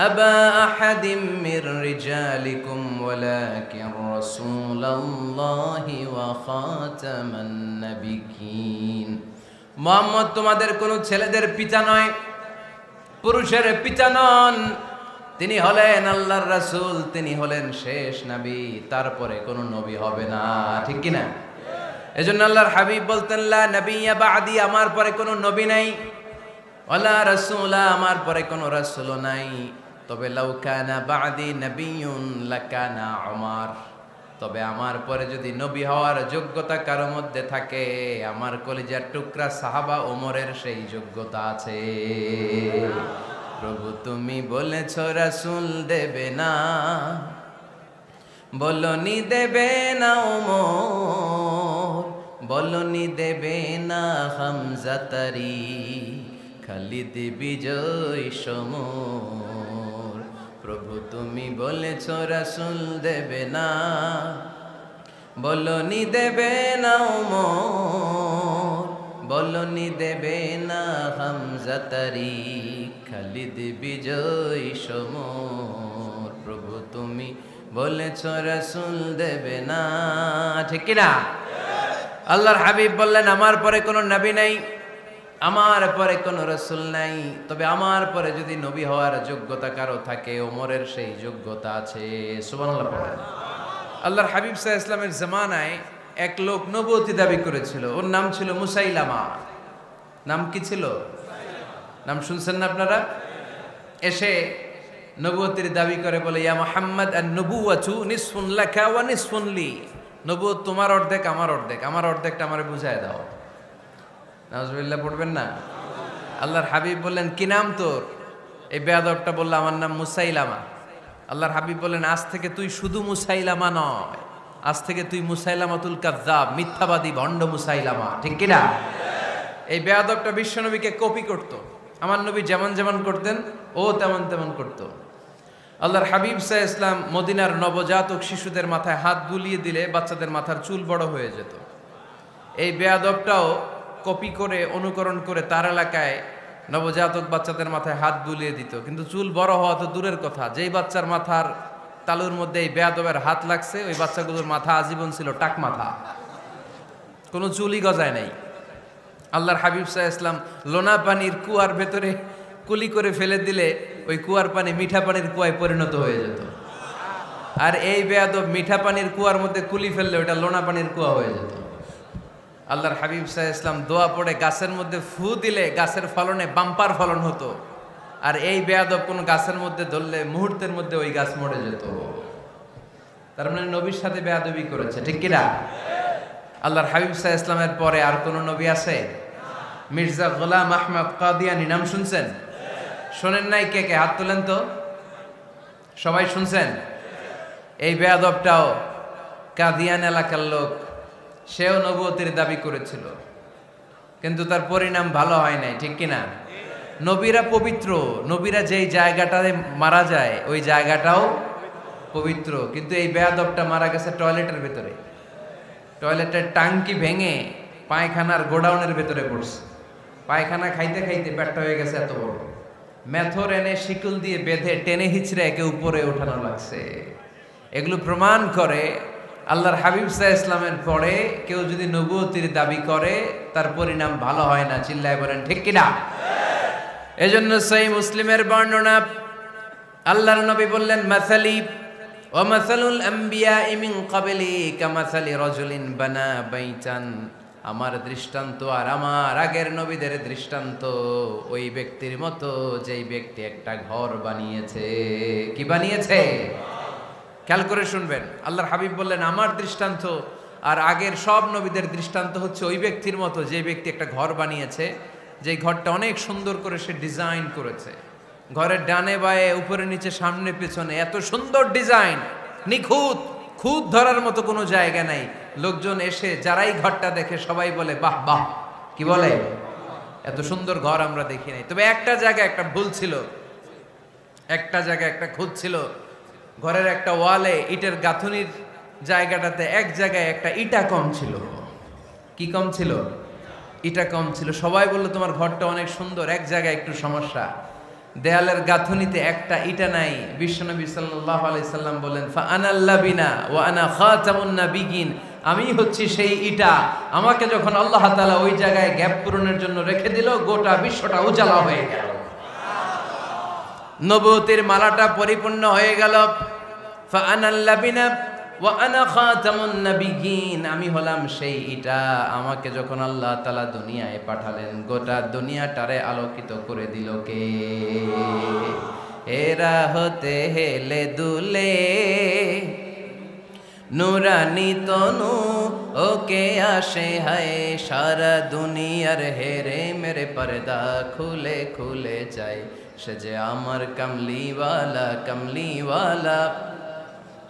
আবা আহাদিম মির রিজালিকুম ওয়ালাকিন রাসূলুল্লাহি ওয়া খাতামান নাবিয়্যিন। মুহাম্মদ তোমাদের কোনো ছেলেদের পিতা নয়, পুরুষের পিতা নন, তিনি হলেন আল্লাহর রাসূল, তিনি হলেন শেষ নবী, তারপরে কোনো নবী হবে না, ঠিক কি না? এজন্য আল্লাহর হাবিব বলতেন লা নাবিয়্যা বা'দি, আমার পরে কোনো নবী নাই, ওয়ালা রাসূলা, আমার পরে কোনো রাসূলও নাই। তবে লাউ কানা বা'দি নাবিয়্যুন লাকানা উমর, তবে আমার পরে যদি নবী হওয়ার যোগ্যতা কারো মধ্যে থাকে, আমার কলিজার টুকরা সাহাবা ওমরের সেই যোগ্যতা আছে। প্রভু তুমি বলেছ রাসূল দেবে না, বলনি দেবে না ওমর, বলনি দেবে না হামজা তারি, খালিদ বিজয় সমর। প্রভু তুমি বলেছ রাসূল দেবে না, বলনি দেবে না ওমর, বলনি দেবে না হামজা তারি, খালিদ বিজয় সমর। প্রভু তুমি বলেছ রাসূল দেবে না, ঠিক কি না? আল্লাহর হাবিব বললেন আমার পরে কোনো নবী নাই, আমার পরে কোনো রাসূল নাই, তবে আমার পরে যদি নবী হওয়ার যোগ্যতা কারো থাকে, ওমরের সেই যোগ্যতা আছে। সুবহানাল্লাহ পড়েন। আল্লাহর হাবিব সাল্লাল্লাহু আলাইহি ওয়াসাল্লামের জামানায় এক লোক নবুয়তি দাবি করেছিল, ওর নাম ছিল মুসাইলামা। নাম কি ছিল? নাম শুনছেন না আপনারা? এসে নবুয়তির দাবি করে বলে ইয়া মুহাম্মদ আন-নবুওয়াতু নিসফুন লাকা ওয়া নিসফুন লি, নবুয়ত তোমার অর্ধেক আমার অর্ধেক, আমার অর্ধেকটা আমারে বুঝায় দাও। নাউজুবিল্লাহ পড়বেন না? আল্লাহর হাবিব বললেন কি নাম তোর? এই বেয়াদবটা বলল আমার নাম মুসাইলামা। আল্লাহর হাবিব বললেন আজ থেকে তুই শুধু মুসাইলামা নয়, আজ থেকে তুই মুসাইলামাতুল কাযযাব, মিথ্যাবাদী ভণ্ড মুসাইলামা, ঠিক কি না? এই বেয়াদবটা বিশ্বনবীকে কপি করত, আমার নবী যেমন যেমন করতেন ও তেমন তেমন করত। আল্লাহর হাবিব সাল্লাল্লাহু আলাইহি ওয়াসাল্লাম মদিনার নবজাতক শিশুদের মাথায় হাত বুলিয়ে দিলে বাচ্চাদের মাথার চুল বড় হয়ে যেত। এই বেয়াদবটাও কপি করে অনুকরণ করে তার এলাকায় নবজাতক বাচ্চাদের মাথায় হাত বুলিয়ে দিত, কিন্তু চুল বড় হওয়া তো দূরের কথা, যেই বাচ্চার মাথার তালুর মধ্যে এই বেয়াদবের হাত লাগছে ওই বাচ্চাগুলোর মাথা আজীবন ছিল টাক মাথা, কোনো চুলই গজায় নাই। আল্লাহর হাবিব সাল্লাল্লাহু আলাইহি ওয়াসাল্লাম লোনা পানির কুয়ার ভেতরে কুলি করে ফেলে দিলে ওই কুয়ার পানি মিঠা পানির কুয়ায় পরিণত হয়ে যেত, আর এই বেয়াদব মিঠা পানির কুয়ার মধ্যে কুলি ফেললে ওটা লোনা পানির কুয়া হয়ে যেত। আল্লাহর হাবিব সাল্লাল্লাহু আলাইহি ওয়াসাল্লাম দোয়া পড়ে গাছের মধ্যে ফু দিলে গাছের ফলনে বাম্পার ফলন হতো, আর এই বেয়াদব কোন গাছের মধ্যে ধরলে মুহূর্তের মধ্যে ওই গাছ মরে যেত। তার মানে নবীর সাথে বেয়াদবি করেছে, ঠিক কিনা? আল্লাহর হাবিব সাল্লাল্লাহু আলাইহি ওয়াসাল্লামের পরে আর কোন নবী আছে? মির্জা গোলাম আহমদ কাদিয়ানী নাম শুনছেন? শোনেন নাই? কে কে হাত তোলেন তো, সবাই শুনছেন? এই বেয়াদবটাও কাদিয়ান এলাকার লোক, সেও নবুয়তির দাবি করেছিল, কিন্তু তার পরিণাম ভালো হয় নাই, ঠিক কিনা? নবীরা পবিত্র, নবীরা যেই জায়গাটায় মারা যায় ওই জায়গাটাও পবিত্র, কিন্তু এই বেয়াদবটা মারা গেছে টয়লেটের ভেতরে, টয়লেটের টাঙ্কি ভেঙে পায়খানার গোডাউনের ভেতরে পড়ছে, পায়খানা খাইতে খাইতে পেটটা হয়ে গেছে এত বড়, মেথর এনে শিকল দিয়ে বেঁধে টেনে হিচড়ে একে উপরে ওঠানো লাগছে। এগুলো প্রমাণ করে আল্লাহর হাবিব সাল্লাল্লাহু আলাইহি ইসলামের পরে কেউ যদি নবুয়তির দাবি করে তার পরিণাম ভালো হয় না। চিল্লায় বলেন ঠিক কিনা? এজন্য সহিহ মুসলিমের বর্ণনা, আল্লাহর নবী বললেন, মাসালি ওয়া মাসালুল আম্বিয়া মিন ক্বাবলি কামাসালি রাজুলিন বানা বাইতান, আমার দৃষ্টান্ত আর আমার আগের নবীদের দৃষ্টান্ত ওই ব্যক্তির মতো যেই ব্যক্তি একটা ঘর বানিয়েছে। কি বানিয়েছে? খেয়াল করে শুনবেন, আল্লাহর হাবিব বললেন আমার দৃষ্টান্ত আর আগের সব নবীদের দৃষ্টান্ত হচ্ছে ওই ব্যক্তির মতো যে ব্যক্তি একটা ঘর বানিয়েছে, যে ঘরটা অনেক সুন্দর করে সে ডিজাইন করেছে। ঘরের ডানে বায়ে উপরে নিচে সামনে পেছনে এত সুন্দর ডিজাইন, নিখুঁত, খুঁত ধরার মতো কোনো জায়গা নাই। লোকজন এসে যারাই ঘরটা দেখে সবাই বলে বাহ বাহ। কি বলে? এত সুন্দর ঘর আমরা দেখি নাই। তবে একটা জায়গায় একটা ভুল ছিল, একটা জায়গায় একটা খুঁত ছিল। ঘরের একটা ওয়ালে ইটের গাঁথুনির জায়গাটাতে এক জায়গায় একটা ইটা কম ছিল। কি কম ছিল? ইটা কম ছিল। সবাই বললো তোমার ঘরটা অনেক সুন্দর, এক জায়গায় একটু সমস্যা, দেয়ালের গাঁথুনিতে একটা ইটা নাই। বিশ্বনবী সাল্লাল্লাহু আলাইহি সাল্লাম বলেন, ফা আনাল লাবিনা ওয়া আনা খাতামুন নাবিয়িন, আমি হচ্ছি সেই ইটা। আমাকে যখন আল্লাহ তাআলা ওই জায়গায় গ্যাপ পূরণের জন্য রেখে দিল, গোটা বিশ্বটা উজালা হয়ে গেল, নবুয়তের মালাটা পরিপূর্ণ হয়ে গেল। ফা আনাল লাবিনা ওয়া আনা খাতামুন নাবিয়িন, আমি হলাম সেই ইটা। আমাকে যখন আল্লাহ তাআলা দুনিয়ায় পাঠালেন, গোটা দুনিয়াটারে আলোকিত করে দিল কে? এরা হতে হেলে দুলে নুরানি তনু ওকে আসে হায়, সারা দুনিয়ার হেরে মেরে পর্দা খুলে খুলে যায়। সে যে আমার কামলিওয়ালা কামলিওয়ালা,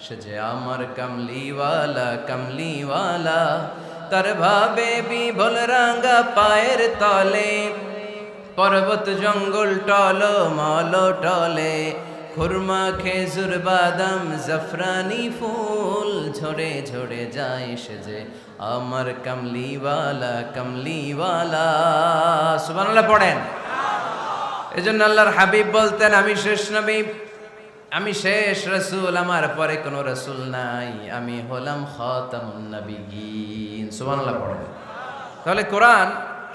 সে যে আমার কামলিওয়ালা কামলিওয়ালা, তার ভাবে বিভোল রাঙ্গা পায়ের তলে, পর্বত জঙ্গল টল মল টলে, খুরমা খেজুর বাদাম জাফরানি ফুল ঝরে ঝরে যায়। সে যে আমার কামলিওয়ালা কামলিওয়ালা। সুবহানাল্লাহ পড়েন। এজন্য আল্লাহর হাবিব বলতেন, আমি শেষ নবী, আমি শেষ রাসূল, আমার পরে কোনো রাসূল নাই, আমি হলাম খাতামুন নাবিয়িন। সুবহানাল্লাহ পড়েন। তাহলে কোরআন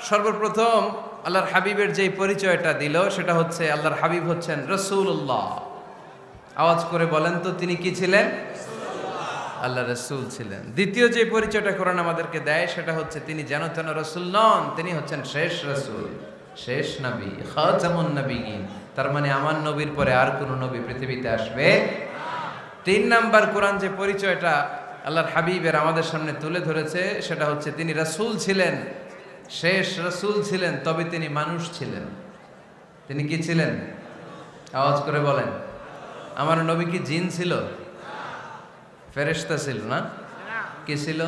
সর্বপ্রথম আল্লাহর হাবিবের যে পরিচয়টা দিল সেটা হচ্ছে আল্লাহর হাবিব হচ্ছেন রাসূলুল্লাহ। আওয়াজ করে বলেন তো, তিনি কি ছিলেন? আল্লাহ রাসূল ছিলেন। দ্বিতীয় যে পরিচয়টা কোরআন আমাদেরকে দেয় সেটা হচ্ছে তিনি যেন তেন রাসূল নন, তিনি হচ্ছেন শেষ রাসূল, শেষ নবী, খাতামুন নাবিয়িন। তার মানে আমার নবীর পরে আর কোন নবী পৃথিবীতে আসবে। তিন নাম্বার কোরআন যে পরিচয়টা আল্লাহর হাবিবের আমাদের সামনে তুলে ধরেছে সেটা হচ্ছে তিনি রাসূল ছিলেন, শেষ রাসূল ছিলেন, তবে তিনি মানুষ ছিলেন। তিনি কি ছিলেন? আওয়াজ করে বলেন। আমার নবী কি জিন ছিল? ফেরেশতা ছিল না? কি ছিল?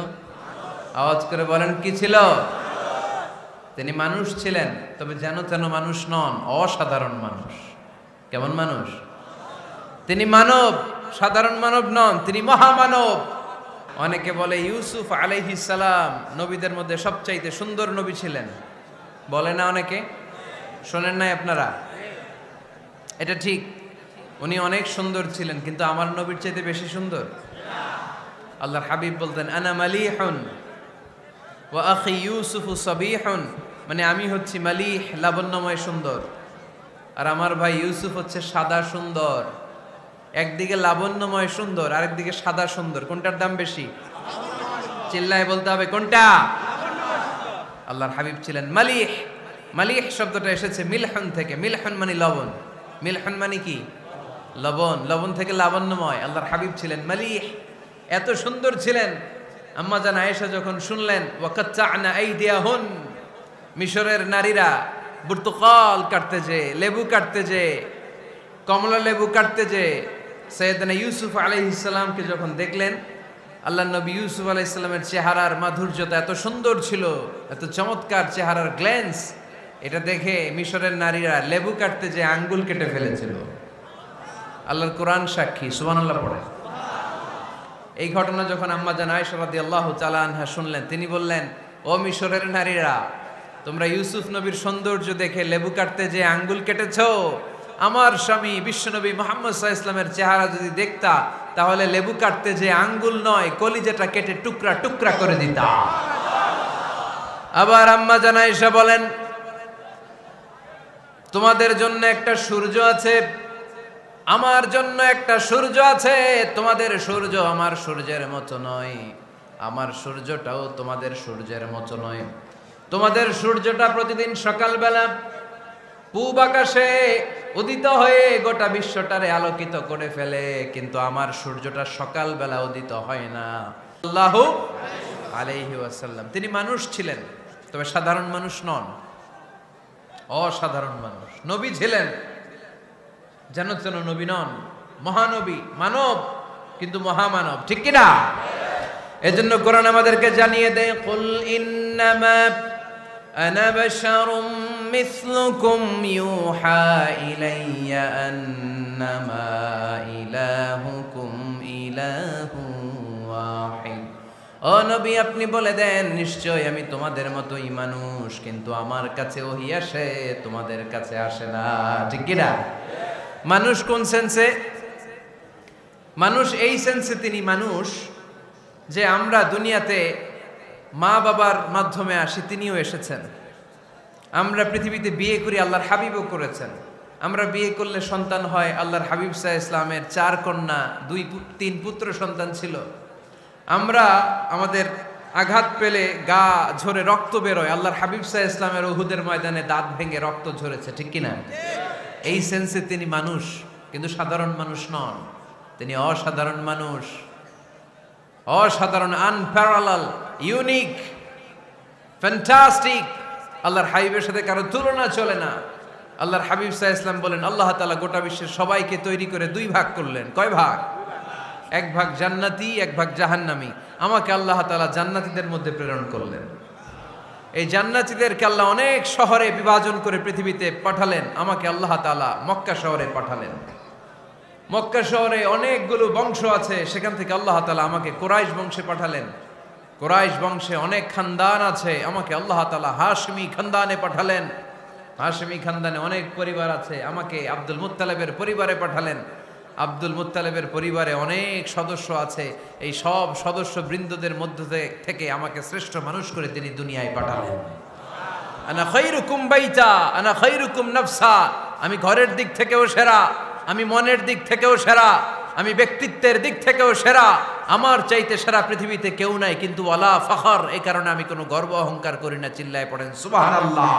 আওয়াজ করে বলেন, কি ছিল? তিনি মানুষ ছিলেন, তবে যেন তেন মানুষ নন, অসাধারণ মানুষ। কেমন মানুষ? তিনি মানব, সাধারণ মানব নন, তিনি মহামানব। অনেকে বলে ইউসুফ আলাইহিস সালাম নবীদের মধ্যে সবচাইতে সুন্দর নবী ছিলেন, বলে না অনেকে? শোনেন নাই আপনারা? এটা ঠিক, উনি অনেক সুন্দর ছিলেন, কিন্তু আমার নবীর চাইতে বেশি সুন্দর। আল্লাহর হাবিব বলতেন, আনা মালিহুন ওয়া আখি ইউসুফু সাবিহুন, মানে আমি হচ্ছি মালিহ, লাবণ্যময় সুন্দর, আর আমার ভাই ইউসুফ হচ্ছে সাদা সুন্দর। একদিকে লাবণ্যময় সুন্দর, আরেকদিকে সাদা সুন্দর, কোনটার দাম বেশি? চিল্লায় বলতে হবে কোনটা? আল্লাহর হাবিব ছিলেন মালিহ। মালিহ শব্দটা এসেছে মিলহন থেকে। মিলহন মানে লবণ, মিলহন মানে কি? লবণ। লবণ থেকে লাবণ্যময়। আল্লাহর হাবিব ছিলেন মালিহ, এত সুন্দর ছিলেন। আম্মা জান আয়েশা যখন শুনলেন ওয়াকাত্তা'না আইদিয়াহুন, মিশরের নারীরা বুর্তুকাল কাটতে যে, লেবু কাটতে যে, কমলা লেবু কাটতে যে সাইয়েদনা ইউসুফ আলাইহিস সালামকে যখন দেখলেন, আল্লাহ নবী ইউসুফ আলাইহিস সালামের চেহারার মাধুর্যতা এত সুন্দর ছিল, এত চমৎকার চেহারার গ্ল্যান্স, এটা দেখে মিশরের নারীরা লেবু কাটতে যে আঙ্গুল কেটে ফেলেছিল। আল্লাহর কোরআন সাক্ষী। সুবহানাল্লাহ পড়ে। এই ঘটনা যখন আম্মা জান আয়েশা রাদিয়াল্লাহু তাআলা আনহা শুনলেন, তিনি বললেন, ও মিশরের নারীরা, তোমরা ইউসুফ নবীর সৌন্দর্য দেখে লেবু কাটতে যে আঙ্গুল কেটেছো, আমার স্বামী বিশ্বনবী মুহাম্মদ সাল্লাল্লাহু আলাইহি ওয়াসাল্লামের চেহারা যদি দেখতা, তাহলে লেবু কাটতে যে আঙ্গুল নয়, কলিজাটা কেটে টুকরা টুকরা করে দিতা। আবার আম্মা জান আয়েশা বলেন, তোমাদের জন্য একটা সূর্য আছে, আমার জন্য একটা সূর্য আছে। তোমাদের সূর্য আমার সূর্যের মতো নয়, আমার সূর্যটাও তোমাদের সূর্যের মতো নয়। তোমাদের সূর্যটা প্রতিদিন সকালবেলা পূব আকাশে উদিত হয়ে গোটা বিশ্বটারে আলোকিত করে ফেলে, কিন্তু আমার সূর্যটা সকালবেলা উদিত হয় না। সাল্লাল্লাহু আলাইহি ওয়াসাল্লাম তিনি মানুষ ছিলেন, তবে সাধারণ মানুষ নন, অসাধারণ মানুষ। নবী ছিলেন, যেন তেন নবী নন, মহানবী, মানব কিন্তু মহামানব, ঠিক কিনা? এজন্য কোরআন আমাদেরকে জানিয়ে দেয়, কুল ইন্নামা আনা বাশারুম মিসলুকুম ইউহা ইলাইয়া আন্নামা ইলাহুকুম ইলাহু ওয়াহিদ। ও নবী, আপনি বলে দেন, নিশ্চয় আমি তোমাদের মতোই মানুষ, কিন্তু আমার কাছে ওহী আসে, তোমাদের কাছে আসে না, ঠিক কিনা? মানুষ কোন সেন্সে? মানুষ এই সেন্সে তিনি মানুষ যে আমরা দুনিয়াতে মা বাবার মাধ্যমে আসি, তিনিও এসেছেন। আমরা পৃথিবীতে বিয়ে করি, আল্লাহর হাবিবও করেছেন। আমরা বিয়ে করলে সন্তান হয়, আল্লাহর হাবিব সাল্লাল্লাহু আলাইহি ওয়াসাল্লামের 4 কন্যা 3 পুত্র সন্তান ছিল। আমরা আমাদের আঘাত পেলে গা ঝরে রক্ত বেরোয়, আল্লাহর হাবিব সাল্লাল্লাহু আলাইহি ওয়াসাল্লামের উহুদের ময়দানে দাঁত ভেঙে রক্ত ঝরেছে, ঠিক কিনা? এই সেন্সে তিনি মানুষ, কিন্তু সাধারণ মানুষ নন, তিনি অসাধারণ মানুষ, অসাধারণ, আনপ্যারালাল, ইউনিক, ফ্যান্টাস্টিক। আল্লাহর হাবিবের সাথে কারো তুলনা চলে না। আল্লাহর হাবিব সাল্লাল্লাহু আলাইহি ওয়াসাল্লাম বলেন, আল্লাহ তাআলা গোটা বিশ্বের সবাইকে তৈরি করে 2 ভাগ করলেন। কয় ভাগ? 1 ভাগ জান্নাতি, 1 ভাগ জাহান্নামী। আমাকে আল্লাহ তাআলা জান্নাতীদের মধ্যে প্রেরণ করলেন। এই জান্নাতীদেরকে আল্লাহ অনেক শহরে বিভাজন করে পৃথিবীতে পাঠালেন, আমাকে আল্লাহ তাআলা মক্কা শহরে পাঠালেন। মক্কা শহরে অনেকগুলো বংশ আছে, সেখান থেকে আল্লাহ তাআলা আমাকে কুরাইশ বংশে পাঠালেন। কুরাইশ বংশে অনেক খানদান আছে, আমাকে আল্লাহ তাআলা হাশমি খানদানে পাঠালেন। হাশমি খানদানে অনেক পরিবার আছে, আমাকে আব্দুল মুত্তালিবের পরিবারে পাঠালেন। আব্দুল মুত্তালিবের পরিবারে অনেক সদস্য আছে, এই সব সদস্য বৃন্দদের মধ্যে থেকে আমাকে শ্রেষ্ঠ মানুষ করে তিনি দুনিয়ায় পাঠালেন। আনা খায়রুকুম বাইতা আনা খায়রুকুম নাফসা, আমি ঘরের দিক থেকেও সেরা, আমি মনের দিক থেকেও সেরা, আমি ব্যক্তিত্বের দিক থেকেও সেরা, আমার চাইতে সেরা পৃথিবীতে কেউ নাই। কিন্তু ওয়ালা ফখর, এই কারণে আমি কোনো গর্ব অহংকার করি না। চিল্লায় পড়েন সুবহানাল্লাহ।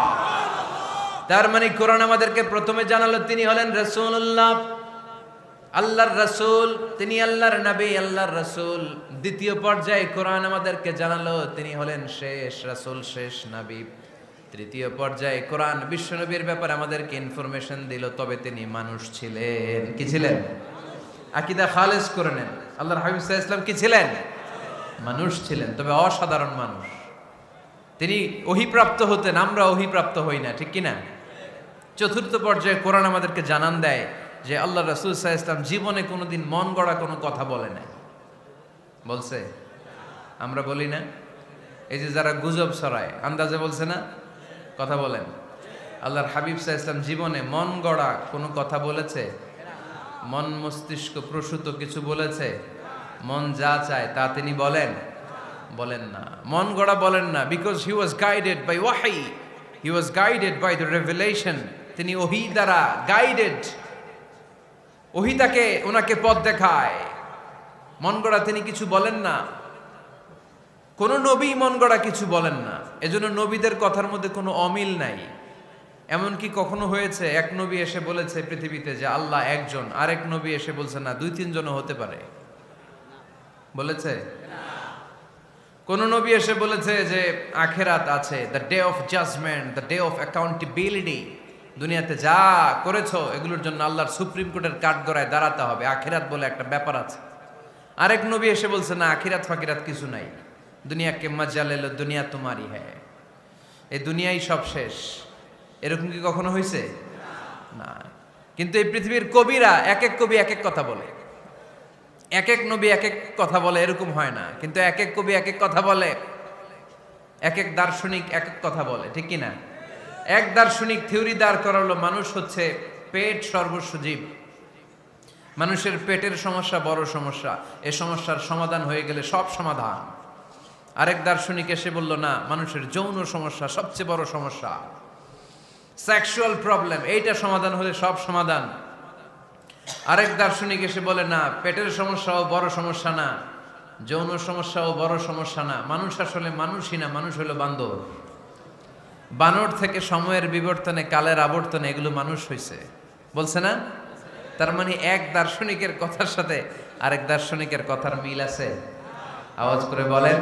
তার মানে কোরআন আমাদেরকে প্রথমে জানালো তিনি হলেন রাসূলুল্লাহ, আল্লাহর রাসূল, তিনি আল্লাহর নবী, আল্লাহর রাসূল। দ্বিতীয় পর্যায়ে কোরআন আমাদেরকে জানালো তিনি হলেন শেষ রাসূল, শেষ নবী। তৃতীয় পর্যায়ে কোরআন বিশ্বনবীর ব্যাপারে আমাদেরকে ইনফরমেশন দিল, তবে তিনি মানুষ ছিলেন। কি ছিলেন? আকীদা খালেস করে নেন, আল্লাহর হাবিব সাল্লাল্লাহু আলাইহি ওয়াসাল্লাম কি ছিলেন? মানুষ ছিলেন, তবে অসাধারণ মানুষ। তিনি ওহীপ্রাপ্ত হতেন, আমরা ওহীপ্রাপ্ত হই না, ঠিক কিনা? চতুর্থ পর্যায়ে কোরআন আমাদেরকে জানান দেয় যে আল্লাহ রাসূল সাল্লাল্লাহু আলাইহি ওয়াসাল্লাম জীবনে কোনোদিন মন গড়া কোনো কথা বলে নাই। বলছে? আমরা বলি না? এই যে যারা গুজব ছড়ায়, আন্দাজে বলছে না, কথা বলেন। আল্লাহর হাবিব সাল্লাল্লাহু আলাইহি ওয়াসাল্লাম জীবনে মন গড়া কোনো কথা বলেছে? মন মস্তিষ্ক প্রসূত কিছু বলেছে? মন যা চায় তা তিনি বলেন? বলেন না, মন গড়া বলেন না। Because he was guided by ওয়াহি, he was guided by the revelation. তিনি ওহী দ্বারা গাইডেড, ওহী তাকে ওনাকে পথ দেখায়। মন গড়া তিনি কিছু বলেন না, কোন নবী মন গড়া কিছু বলেন না। এজন্য নবীদের কথার মধ্যে কোনো অমিল নাই। এমনকি কখনো হয়েছে এক নবী এসে বলেছে পৃথিবীতে যে আল্লাহ একজন, আরেক নবী এসে বলছে না 2-3 জনও হতে পারে? বলেছে? কোন নবী এসে বলেছে যে আখিরাত আছে, the day of judgment, the day of accountability, দুনিয়াতে যা করেছো এগুলোর জন্য আল্লাহর সুপ্রিম কোর্টের কাঠগড়ায় দাঁড়াতে হবে, আখিরাত বলে একটা ব্যাপার আছে। আরেক নবী এসে বলছে না, আখিরাত ফাকিরাত কিছু নাই, দুনিয়াকে মজা লেলো, দুনিয়া তোমারই হ্যায়, এই দুনিয়াই সব শেষ। এরকম কি কখনো হয়েছে? না। কিন্তু এই পৃথিবীর কবিরা এক এক কবি এক এক কথা বলে, এক এক নবী এক এক কথা বলে, এরকম হয় না। কিন্তু এক এক কবি এক এক কথা বলে, এক এক দার্শনিক এক এক কথা বলে, ঠিক কি না? এক দার্শনিক থিওরি দাঁড় করালো মানুষ হচ্ছে পেট সর্বস্ব জীব। মানুষের পেটের সমস্যা বড় সমস্যা, এ সমস্যার সমাধান হয়ে গেলে সব সমাধান। আরেক দার্শনিক এসে বলল না, মানুষের যৌন সমস্যা সবচেয়ে বড় সমস্যা, সেক্সুয়াল প্রবলেম, এইটা সমাধান হলে সব সমাধান। আরেক দার্শনিক এসে বলে না, পেটের সমস্যাও বড় সমস্যা না, যৌন সমস্যাও বড় সমস্যা না, মানুষ আসলে মানুষই না, মানুষ হলো বান্দর। বানর থেকে সময়ের বিবর্তনে, কালের আবর্তনে এগুলো মানুষ হয়েছে, বলছে না? তার মানে এক দার্শনিকের কথার সাথে আরেক দার্শনিকের কথার মিল আছে? আওয়াজ করে বলেন।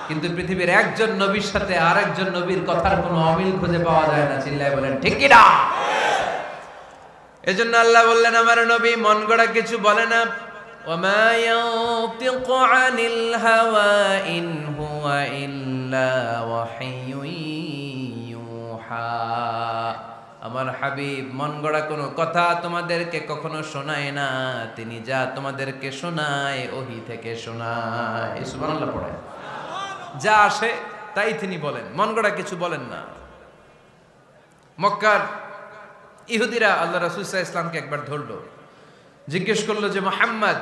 কিন্তু পৃথিবীর একজন নবীর সাথে আরেকজন নবীর কথার কোনো অমিল খুঁজে পাওয়া যায় না। চিল্লায় বলেন ঠিক কি না? এজন্য আল্লাহ বললেন, আমার নবী মন গড়া কিছু বলে না। ওয়ামা ইয়ানতিকু আনিল হাওয়া ইন হুয়া ইল্লা ওয়াহিয়ুন ইউহা। আমার হাবিব মন গড়া কোনো কথা তোমাদেরকে কখনো শোনায় না, তিনি যা তোমাদেরকে শোনায় ওহী থেকে শোনায়। সুবহানাল্লাহ পড়ে। যা আসে তাই তিনি বলেন, মন গড়া কিছু বলেন না। মক্কার ইহুদিরা আল্লাহ রাসূল সাল্লাল্লাহু আলাইহি ওয়াসাল্লামকে একবার ধরলো, জিজ্ঞেস করলো যে মুহাম্মদ,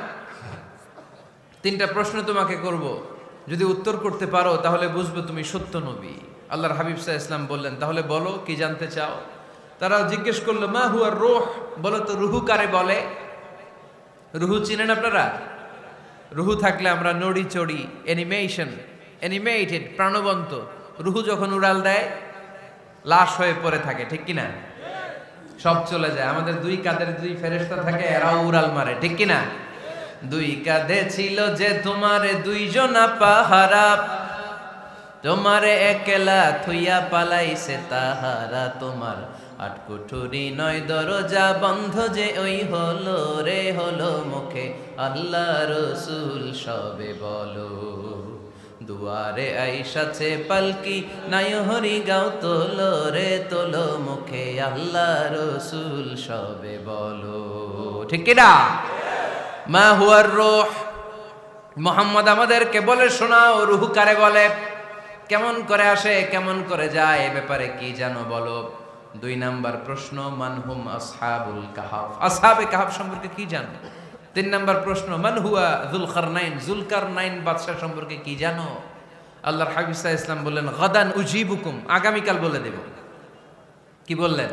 তিনটা প্রশ্ন তোমাকে করব, যদি উত্তর করতে পারো তাহলে বুঝবো তুমি সত্য নবী। আল্লাহর হাবিব সাল্লাল্লাহু আলাইহি ওয়াসাল্লাম বললেন, তাহলে বলো কি জানতে চাও? তারা জিজ্ঞেস করলো, মা হুয়া রূহ, বলো তো রুহু কারে বলে? রুহু চিনেন আপনারা? রুহু থাকলে আমরা নড়ি চড়ি, অ্যানিমেটেড, প্রাণবন্ত। রুহু যখন উড়াল দেয় লাশ হয়ে পড়ে থাকে, ঠিক কিনা? সব চলে যায়। আমাদের দুই কাঁধের দুই ফেরেশতা থাকে, এরাও উড়াল মারে, ঠিক কিনা? দুই কাঁধে ছিল যে তোমারে দুইজনা পাহারা, তোমারে একলা থুইয়া পালাইছে তাহারা। তোমার আটকুঠুরি নয় দরজা বন্ধ যে ওই হলো রে হলো মুখে আল্লাহ রসুল সবে বলো। দুয়ারে আইসাছে পালকি নাই হরি গাও তোলো রে তোলো মুখে আল্লাহ রসুল সবে বলো, ঠিক কিনা? মা হুয়ার রূহ, মুহাম্মদ আমাদেরকে বলে শোনাও রুহু কারে বলে, কেমন করে আসে, কেমন করে যায়, এ ব্যাপারে কি জানো বলো। দুই নাম্বার প্রশ্ন, মানহুম আসহাবুল কাহাফ, আসহাবে কাহাফ সম্পর্কে কি জানো? তিন নাম্বার প্রশ্ন, মান হুয়া যুলকারনাইন, যুলকারনাইন বাদশা সম্পর্কে কি জানো? আল্লাহর হাবিব সাল্লাল্লাহু আলাইহি ওয়াসাল্লাম বললেন, গাদান উজিবুকুম, আগামীকাল বলে দেব। কি বললেন?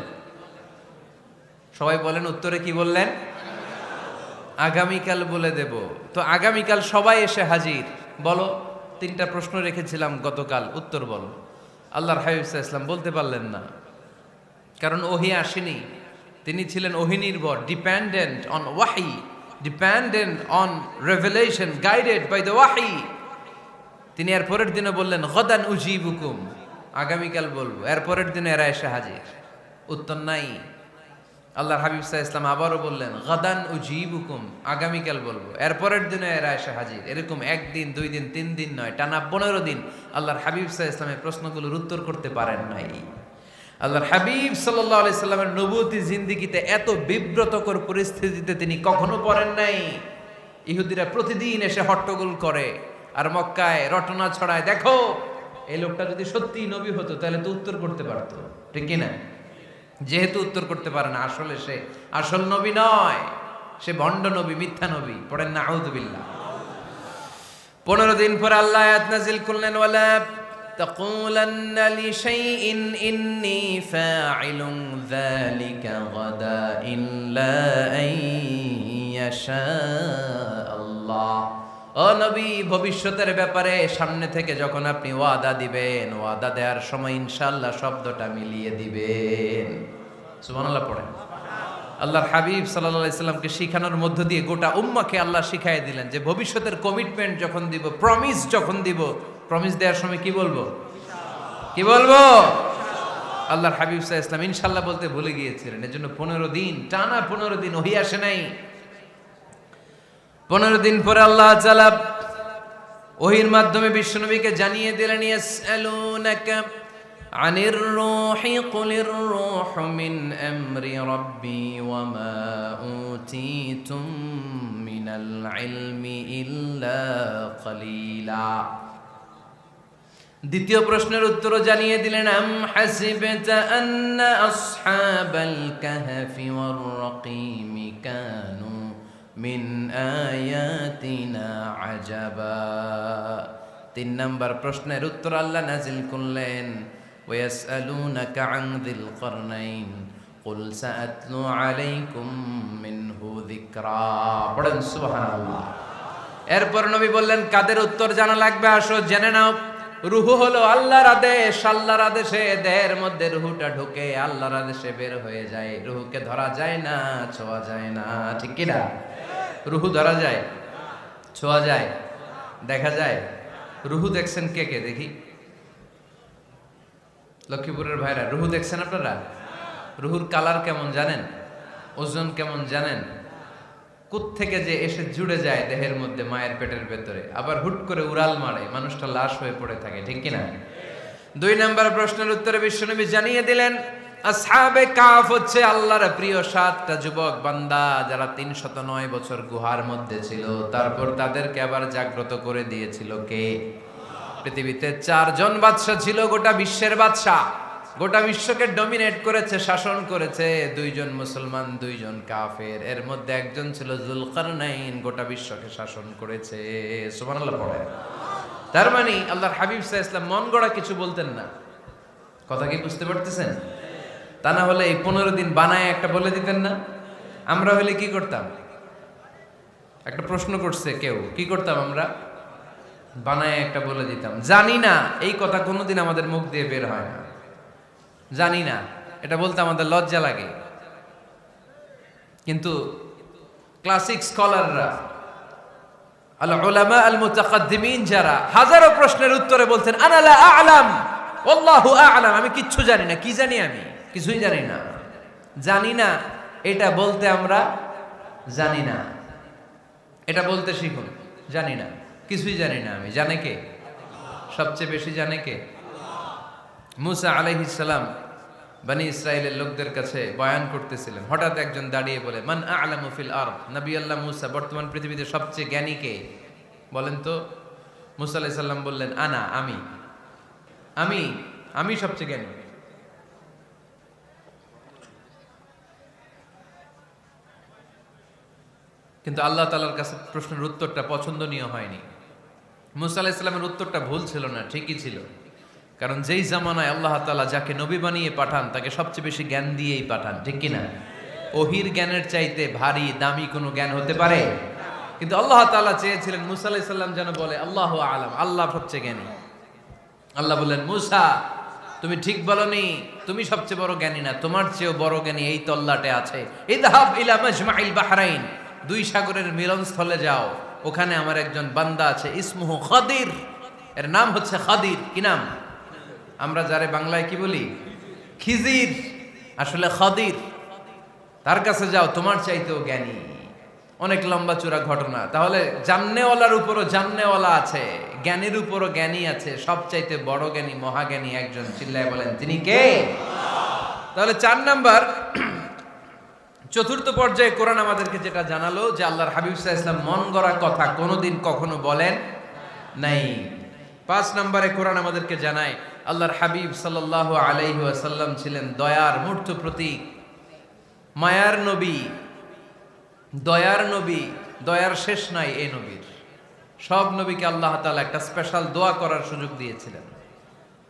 সবাই বলেন উত্তরে কি বললেন? আগামীকাল বলে দেব। তো আগামীকাল সবাই এসে হাজির। বলো, তিনটা প্রশ্ন রেখেছিলাম গতকাল, উত্তর বলো। আল্লাহর হাবিব সাল্লাল্লাহু আলাইহি ওয়াসাল্লাম বলতে পারলেন না, কারণ ওহী আসেনি। তিনি ছিলেন ওহী নির্ভর, ডিপেন্ডেন্ট অন ওয়াহি, dependent on revelation, guided by the ওয়াহি। তিনি এর পরের দিনে বললেন, গাদান উজিবুকুম, আগামীকাল বলবো। এর পরের দিনে এরা এসে হাজির, উত্তর নাই। আল্লাহর হাবিব সাল্লাল্লাহু আলাইহি ওয়াসাল্লাম আবারও বললেন, গাদান উজিবুকুম, আগামীকাল বলবো। এর পরের দিনে এরা এসে হাজির। এরকম একদিন, দুই দিন, তিন দিন নয়, টানা 15 দিন আল্লাহর হাবিব সাল্লাল্লাহু আলাইহি ওয়াসাল্লামের প্রশ্নগুলোর উত্তর করতে পারেন নাই। আল্লাহর হাবিব সাল্লাল্লাহু আলাইহি সাল্লামের নবুয়তি জিন্দেগিতে এত বিব্রতকর পরিস্থিতিতে তিনি কখনো পড়েন নাই। ইহুদিরা প্রতিদিন এসে হট্টগোল করে আর মক্কায় রটনা ছড়ায়, দেখো এই লোকটা যদি সত্যি নবী হতো তাহলে তো উত্তর করতে পারতো, ঠিক কি না? যেহেতু উত্তর করতে পারে না, আসলে সে আসল নবী নয়, সে ভণ্ড নবী, মিথ্যা নবী। পড়েন না আউযুবিল্লাহ। 15 দিন পর আল্লাহ আয়াত নাযিল করলেন, ওয়ালা তাকুলান্না লিশাইইন ইন্নী ফাইলুন যালিকা গাদা ইল্লা আইয়াশা আল্লাহ। ও নবী, ভবিষ্যতের ব্যাপারে সামনে থেকে যখন আপনি ওয়াদা দিবেন, ওয়াদা দেওয়ার সময় ইনশাআল্লাহ শব্দটা মিলিয়ে দিবেন। সুবহানাল্লাহ পড়েন। আল্লাহর হাবিব সাল্লাল্লাহু আলাইহি সাল্লামকে শিখানোর মধ্য দিয়ে গোটা উম্মাহকে আল্লাহ শিখাই দিলেন যে ভবিষ্যতের কমিটমেন্ট যখন দিব, প্রমিস যখন দিব, প্রমিস দেওয়ার সময় কি বলবো? কি বলবো? আল্লাহর হাবিব সাল্লাল্লাহু আলাইহি সাল্লাম ইনশাআল্লাহ বলতে ভুলে গিয়েছিলেন। এজন্য 15 দিন, টানা 15 দিন ওহী আসে নাই। 15 দিন পরে আল্লাহ তাআলা ওহীর মাধ্যমে বিশ্বনবীকে জানিয়ে দিলেন, ইয়াসআলুনাকা আনির রূহি কুলির রূহু মিন আমরি রাব্বি ওয়া মা উতীতুম মিনাল ইলমি ইল্লা কালিলা। দ্বিতীয় প্রশ্নের উত্তরও জানিয়ে দিলেন, আম হাসিবতা আন্না আসহাবাল কাহফি ওয়ার রাকিম কানু মিন আয়াতিনা আজাবা। 3 নম্বর প্রশ্নের উত্তর আল্লাহ নাজিল করলেন, ওয়াসআলুনাকা আন যিল কারনাইন কুল সাআতলু আলাইকুম মিনহু যিকরা। পড়েন সুবহানাল্লাহ। এরপর নবী বললেন, কাদের উত্তর জানা লাগবে, আসো জেনে নাও। রুহু হলো আল্লাহর আদেশ, আল্লাহর আদেশে দেহের মধ্যে রুহুটা ঢুকে আল্লাহর আদেশে বের হয়ে যায়। রুহুকে ধরা যায় না, ছোঁয়া যায় না, ঠিক কি না? রুহু ধরা যায়, ছোঁয়া যায়, দেখা যায়? রুহু দেখছেন কে কে দেখি? লক্ষ্মীপুরের ভাইরা রুহু দেখছেন আপনারা? রুহুর কালার কেমন জানেন? ওজন কেমন জানেন? কোত্থেকে যে এসে জুড়ে যায় দেহের মধ্যে, মায়ের পেটের ভেতরে, আবার হুট করে উড়াল মারে, মানুষটা লাশ হয়ে পড়ে থাকে, ঠিক কিনা? 2 নম্বর প্রশ্নের উত্তরে বিশ্বনবী জানিয়ে দিলেন, আসহাবে কাফ হচ্ছে আল্লাহর প্রিয় 7টা যুবক বান্দা, যারা 309 বছর গুহার মধ্যে ছিল। তারপর তাদেরকে আবার জাগ্রত করে দিয়েছিল কে? পৃথিবীতে 4 জন বাদশা ছিল, গোটা বিশ্বের বাদশা, গোটা বিশ্বকে ডমিনেট করেছে, শাসন করেছে। 2 জন মুসলমান, 2 জন কাফের। এর মধ্যে একজন ছিল যুলকারনাইন, গোটা বিশ্বকে শাসন করেছে। সুবহানাল্লাহ পড়ে। তার মানে আল্লাহর হাবিব সাল্লাল্লাহু আলাইহি ওয়াসাল্লাম মন গড়া কিছু বলতেন না। কথা কি বুঝতে পারতেছেন? তা না হলে এই 15 দিন বানায় একটা বলে দিতেন না? আমরা হলে কি করতাম? একটা প্রশ্ন করছে কেউ, কি করতাম আমরা? বানায় একটা বলে দিতাম। জানি না, এই কথা কোনোদিন আমাদের মুখ দিয়ে বের হয় না। জানি না, এটা বলতে আমাদের লজ্জা লাগে। কিন্তু ক্লাসিক স্কলাররা, আল উলামা আল মুতাকাদ্দিমিন, যারা হাজারো প্রশ্নের উত্তরে বলতেন, আনা লা আ'লাম ওয়াল্লাহু আ'লাম, আমি কিচ্ছু জানি না। কি জানি? আমি কিছুই জানি না। জানি না এটা বলতে আমরা জানি না, এটা বলতে শিখুন। জানি না, কিছুই জানি না আমি। জানে কে? সবচেয়ে বেশি জানে কে? মুসা আলাইহিস সালাম বনি ইসরাইলের লোকদের কাছে বয়ান করতেছিলেন। হঠাৎ একজন দাঁড়িয়ে বলে, মান আ'লামু ফিল আরদ, নবী আল্লাহ মুসা, বর্তমান পৃথিবীতে সবচেয়ে জ্ঞানী কে বলেন তো? মুসা আলাইহিস সালাম বললেন, আনা, আমি আমি আমি সবচেয়ে জ্ঞানী। কিন্তু আল্লাহ তাআলার কাছে প্রশ্নের উত্তরটা পছন্দনীয় হয়নি। মুসা আলাইহিস সালামের উত্তরটা ভুল ছিল না, ঠিকই ছিল। কারণ যেই জামানায় আল্লাহ তাআলা যাকে নবী বানিয়ে পাঠান, তাকে সবচেয়ে বেশি জ্ঞান দিয়েই পাঠান, ঠিক কিনা? ওহির জ্ঞানের চাইতে ভারী দামি কোনো জ্ঞান হতে পারে? কিন্তু আল্লাহ তাআলা চেয়েছিলেন মুসা আলাইহিস সালাম যেন বলে আল্লাহু আ'লাম, আল্লাহ সবচেয়ে জ্ঞানী। আল্লাহ বললেন, মুসা তুমি ঠিক বলনি, তুমি সবচেয়ে বড় জ্ঞানী না, তোমার চেয়েও বড় জ্ঞানী এই তল্লাটে আছে। ইযহাব ইলা মাজমাইল বাহরাইন, 2 সাগরের মিলনস্থলে যাও, ওখানে আমার একজন বান্দা আছে, ইসমুহু খাদির, এর নাম হচ্ছে খাদির। কি নাম? আমরা যারে বাংলায় কি বলি? খিজির, আসলে খাদির। তার কাছে যাও, তোমার চাইতেও জ্ঞানী। অনেক লম্বা চূড়া ঘটনা। তাহলে জান্নেওয়ালার উপরও জান্নেওয়ালা আছে, জ্ঞানীর উপরও জ্ঞানী আছে। সবচাইতে বড় জ্ঞানী, মহাজ্ঞানী একজন, চিল্লায় বলেন তিনি কে? তাহলে 4 নাম্বার, চতুর্থ পর্যায়ে কোরআন আমাদেরকে যেটা জানালো যে আল্লাহর হাবিব সাল্লাল্লাহু আলাইহি ওয়াসাল্লাম মন গড়া কথা কোনোদিন কখনো বলেন নাই। 5 নম্বরে কোরআন আমাদেরকে জানায় আল্লাহর হাবিব সাল্লাল্লাহু আলাইহি ওয়াসাল্লাম ছিলেন দয়ার মূর্ত প্রতীক, মায়ার নবী, দয়ার নবী। দয়ার শেষ নাই এই নবীর। সব নবীকে আল্লাহ তাআলা একটা স্পেশাল দোয়া করার সুযোগ দিয়েছিলেন,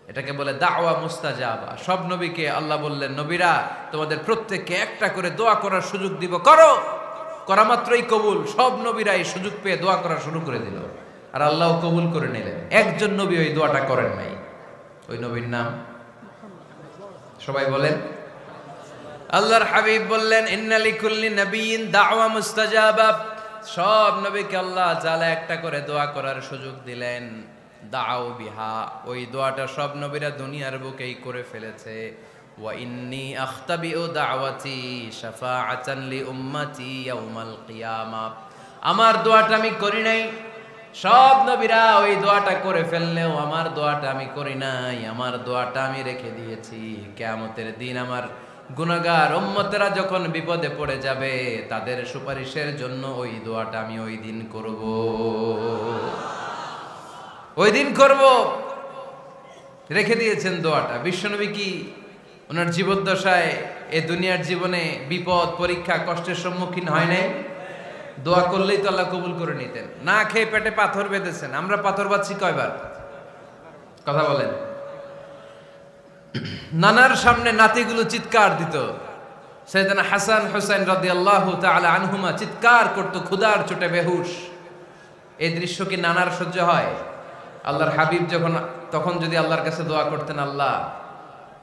এটাকে বলে দাওয়া মুস্তাজাবা। সব নবীকে আল্লাহ বললেন, নবীরা তোমাদের প্রত্যেককে একটা করে দোয়া করার সুযোগ দিব, করো। করা মাত্রই কবুল। সব নবীরা এই সুযোগ পেয়ে দোয়া করা শুরু করে দিল, আর আল্লাহ কবুল করে নিলেন। একজন নবী ওই দোয়াটা করেন নাই। ওই নবীর নাম সবাই বলেন। আল্লাহর হাবিব বললেন, ইন্না লিকুল্লি নাবিয়্যিন দাওয়া মুস্তাজাবা। সব নবীকে আল্লাহ তাআলা একটা করে দোয়া করার সুযোগ দিলেন। দাও বিহা, ওই দোয়াটা সব নবীরা দুনিয়ার বুকেই করে ফেলেছে। ওয়া ইন্নী আখতাবিউ দাওয়াতি শাফাআতান লি উম্মতি ইয়াউমাল কিয়ামা। আমার দোয়াটা আমি করি নাই, সব নবীরা ওই দোয়াটা করে ফেললেও আমার দোয়াটা আমি করি নাই। আমার দোয়াটা আমি রেখে দিয়েছি কিয়ামতের দিন আমার গুনাহগার উম্মতেরা যখন বিপদে পড়ে যাবে, তাদের সুপারিশের জন্য ওই দোয়াটা আমি ওই দিন করব, ওই দিন করব। রেখে দিয়েছেন দোয়াটা। বিশ্বনবী কি ওনার জীবদ্দশায় এ দুনিয়ার জীবনে বিপদ পরীক্ষা কষ্টের সম্মুখীন হয় নাই? দোয়া করলেই তো আল্লাহ কবুল করে নিতেন। না খেয়ে পেটে পাথর বেঁধেছেন, আমরা পাথর বাঁধছি কয়বার? কথা বলেন। নানার সামনে নাতিগুলো চিৎকার দিত, সাইয়েদনা হাসান হুসাইন রাদিয়াল্লাহু তাআলা আনহুমা চিৎকার করত ক্ষুধার চোটে বেহুশ। এই দৃশ্য কি নানার সহ্য হয়? আল্লাহর হাবিব তখন যদি আল্লাহর কাছে দোয়া করতেন, আল্লাহ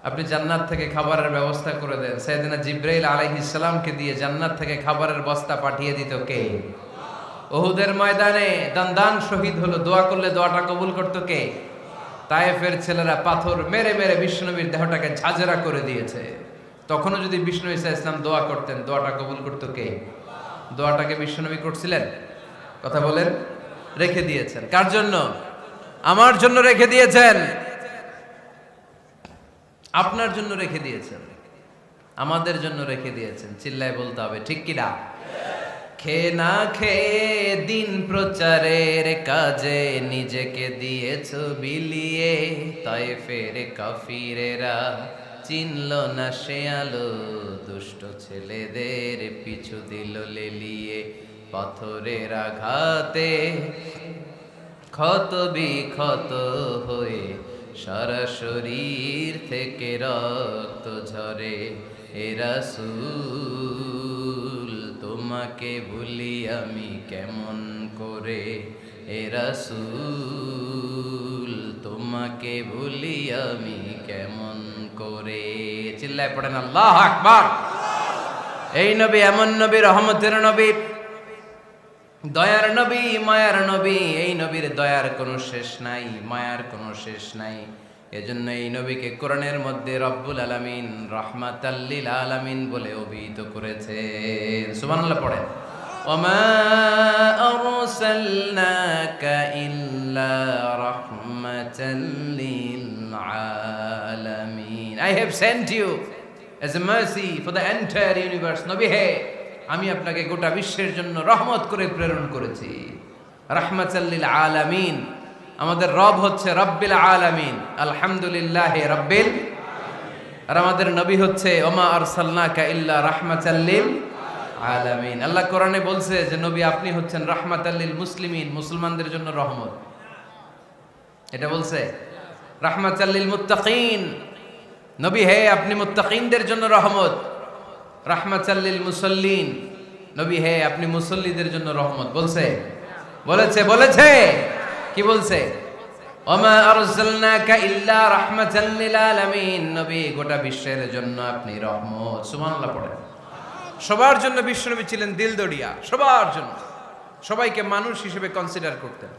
আপনি জান্নাত থেকে খাবারের ব্যবস্থা করে দেন, সাইয়েদনা জিবরাইল আলাইহিস সালামকে দিয়ে জান্নাত থেকে খাবারের বস্তা পাঠিয়ে দিত কে? উহুদের ময়দানে দান শহীদ হলো, দোয়া করলে দোয়াটা কবুল করত কে? তায়েফের ছেলেরা পাথর মেরে মেরে বিষ্ণুনবীর দেহটাকে ঝাঁঝরা করে দিয়েছে। তখনও যদি বিষ্ণু ঈসা ইসলাম দোয়া করতেন, দোয়াটা কবুল করত কে? দোয়াটাকে বিষ্ণুনবী করছিলেন? কথা বলেন। রেখে দিয়েছেন কার জন্য? আমার জন্য রেখে দিয়েছেন, আপনার জন্য রেখে দিয়েছেন, আমাদের জন্য রেখে দিয়েছেন। চিল্লায় বলতে হবে ঠিক কিনা? খেয়ে না খেয়ে দিন প্রচারের কাজে নিজেকে দিয়েছ বিলিয়ে, তায়েফের কাফিরেরা চিনল না সে আলো, দুষ্ট ছেলেদের পিছু দিল লেলিয়ে। পাথরের আঘাতে ক্ষত বিক্ষত হয়ে সারা শরীর থেকে রক্ত ঝরে। হে রাসূল তোমাকে ভুলি আমি কেমন করে, হে রাসূল তোমাকে ভুলি আমি কেমন করে। চিল্লায় পড়েন আল্লাহু আকবার। এই নবী এমন নবী, রহমতের নবী, দয়ার নবী, মায়ার নবী। এই নবীর দয়ার কোনো শেষ নাই, মায়ার কোনো শেষ নাই। এজন্য এই নবীকে কোরআনের মধ্যে রব্বুল আলামিন রাহমাতাল লিল আলামিন বলে অভিহিত করেছেন। সুবহানাল্লাহ পড়েন। ওমা আরসালনাকা ইল্লা রাহমাতাল লিল আলামিন। I have sent you as a mercy for the entire universe. নবী হে, আমি আপনাকে গোটা বিশ্বের জন্য রহমত করে প্রেরণ করেছি। রাহমাতাল লিল আলামিন। আমাদের রব হচ্ছে রব্বিল আলামিন, আলহামদুলিল্লাহি রাব্বিল। আর আমাদের নবী হচ্ছে ওমা আরসালনাকা ইল্লা রাহমাতাল লিল আলামিন। আল্লাহ কোরআনে বলছে যে নবী আপনি হচ্ছেন রাহমাতাল লিল মুসলিমিন, মুসলমানদের জন্য রহমত। এটা বলছে রাহমাতাল লিল মুত্তাকিন। নবী হে আপনি মুত্তাকিনদের জন্য রহমত। রাহমাতাল লিল মুসাল্লিন। নবী হে আপনি মুসল্লিদের জন্য রহমত। বলছে বলেছে কি বলছে? ওমা আরসালনাকা ইল্লা রাহমাতাল লিল আলামিন। নবী গোটা বিশ্বের জন্য আপনি রহমত। সুবহানাল্লাহ পড়েন। সবার জন্য বিশ্বনবী ছিলেন দিলদরিয়া, সবার জন্য, সবাইকে মানুষ হিসেবে কনসিডার করতেন।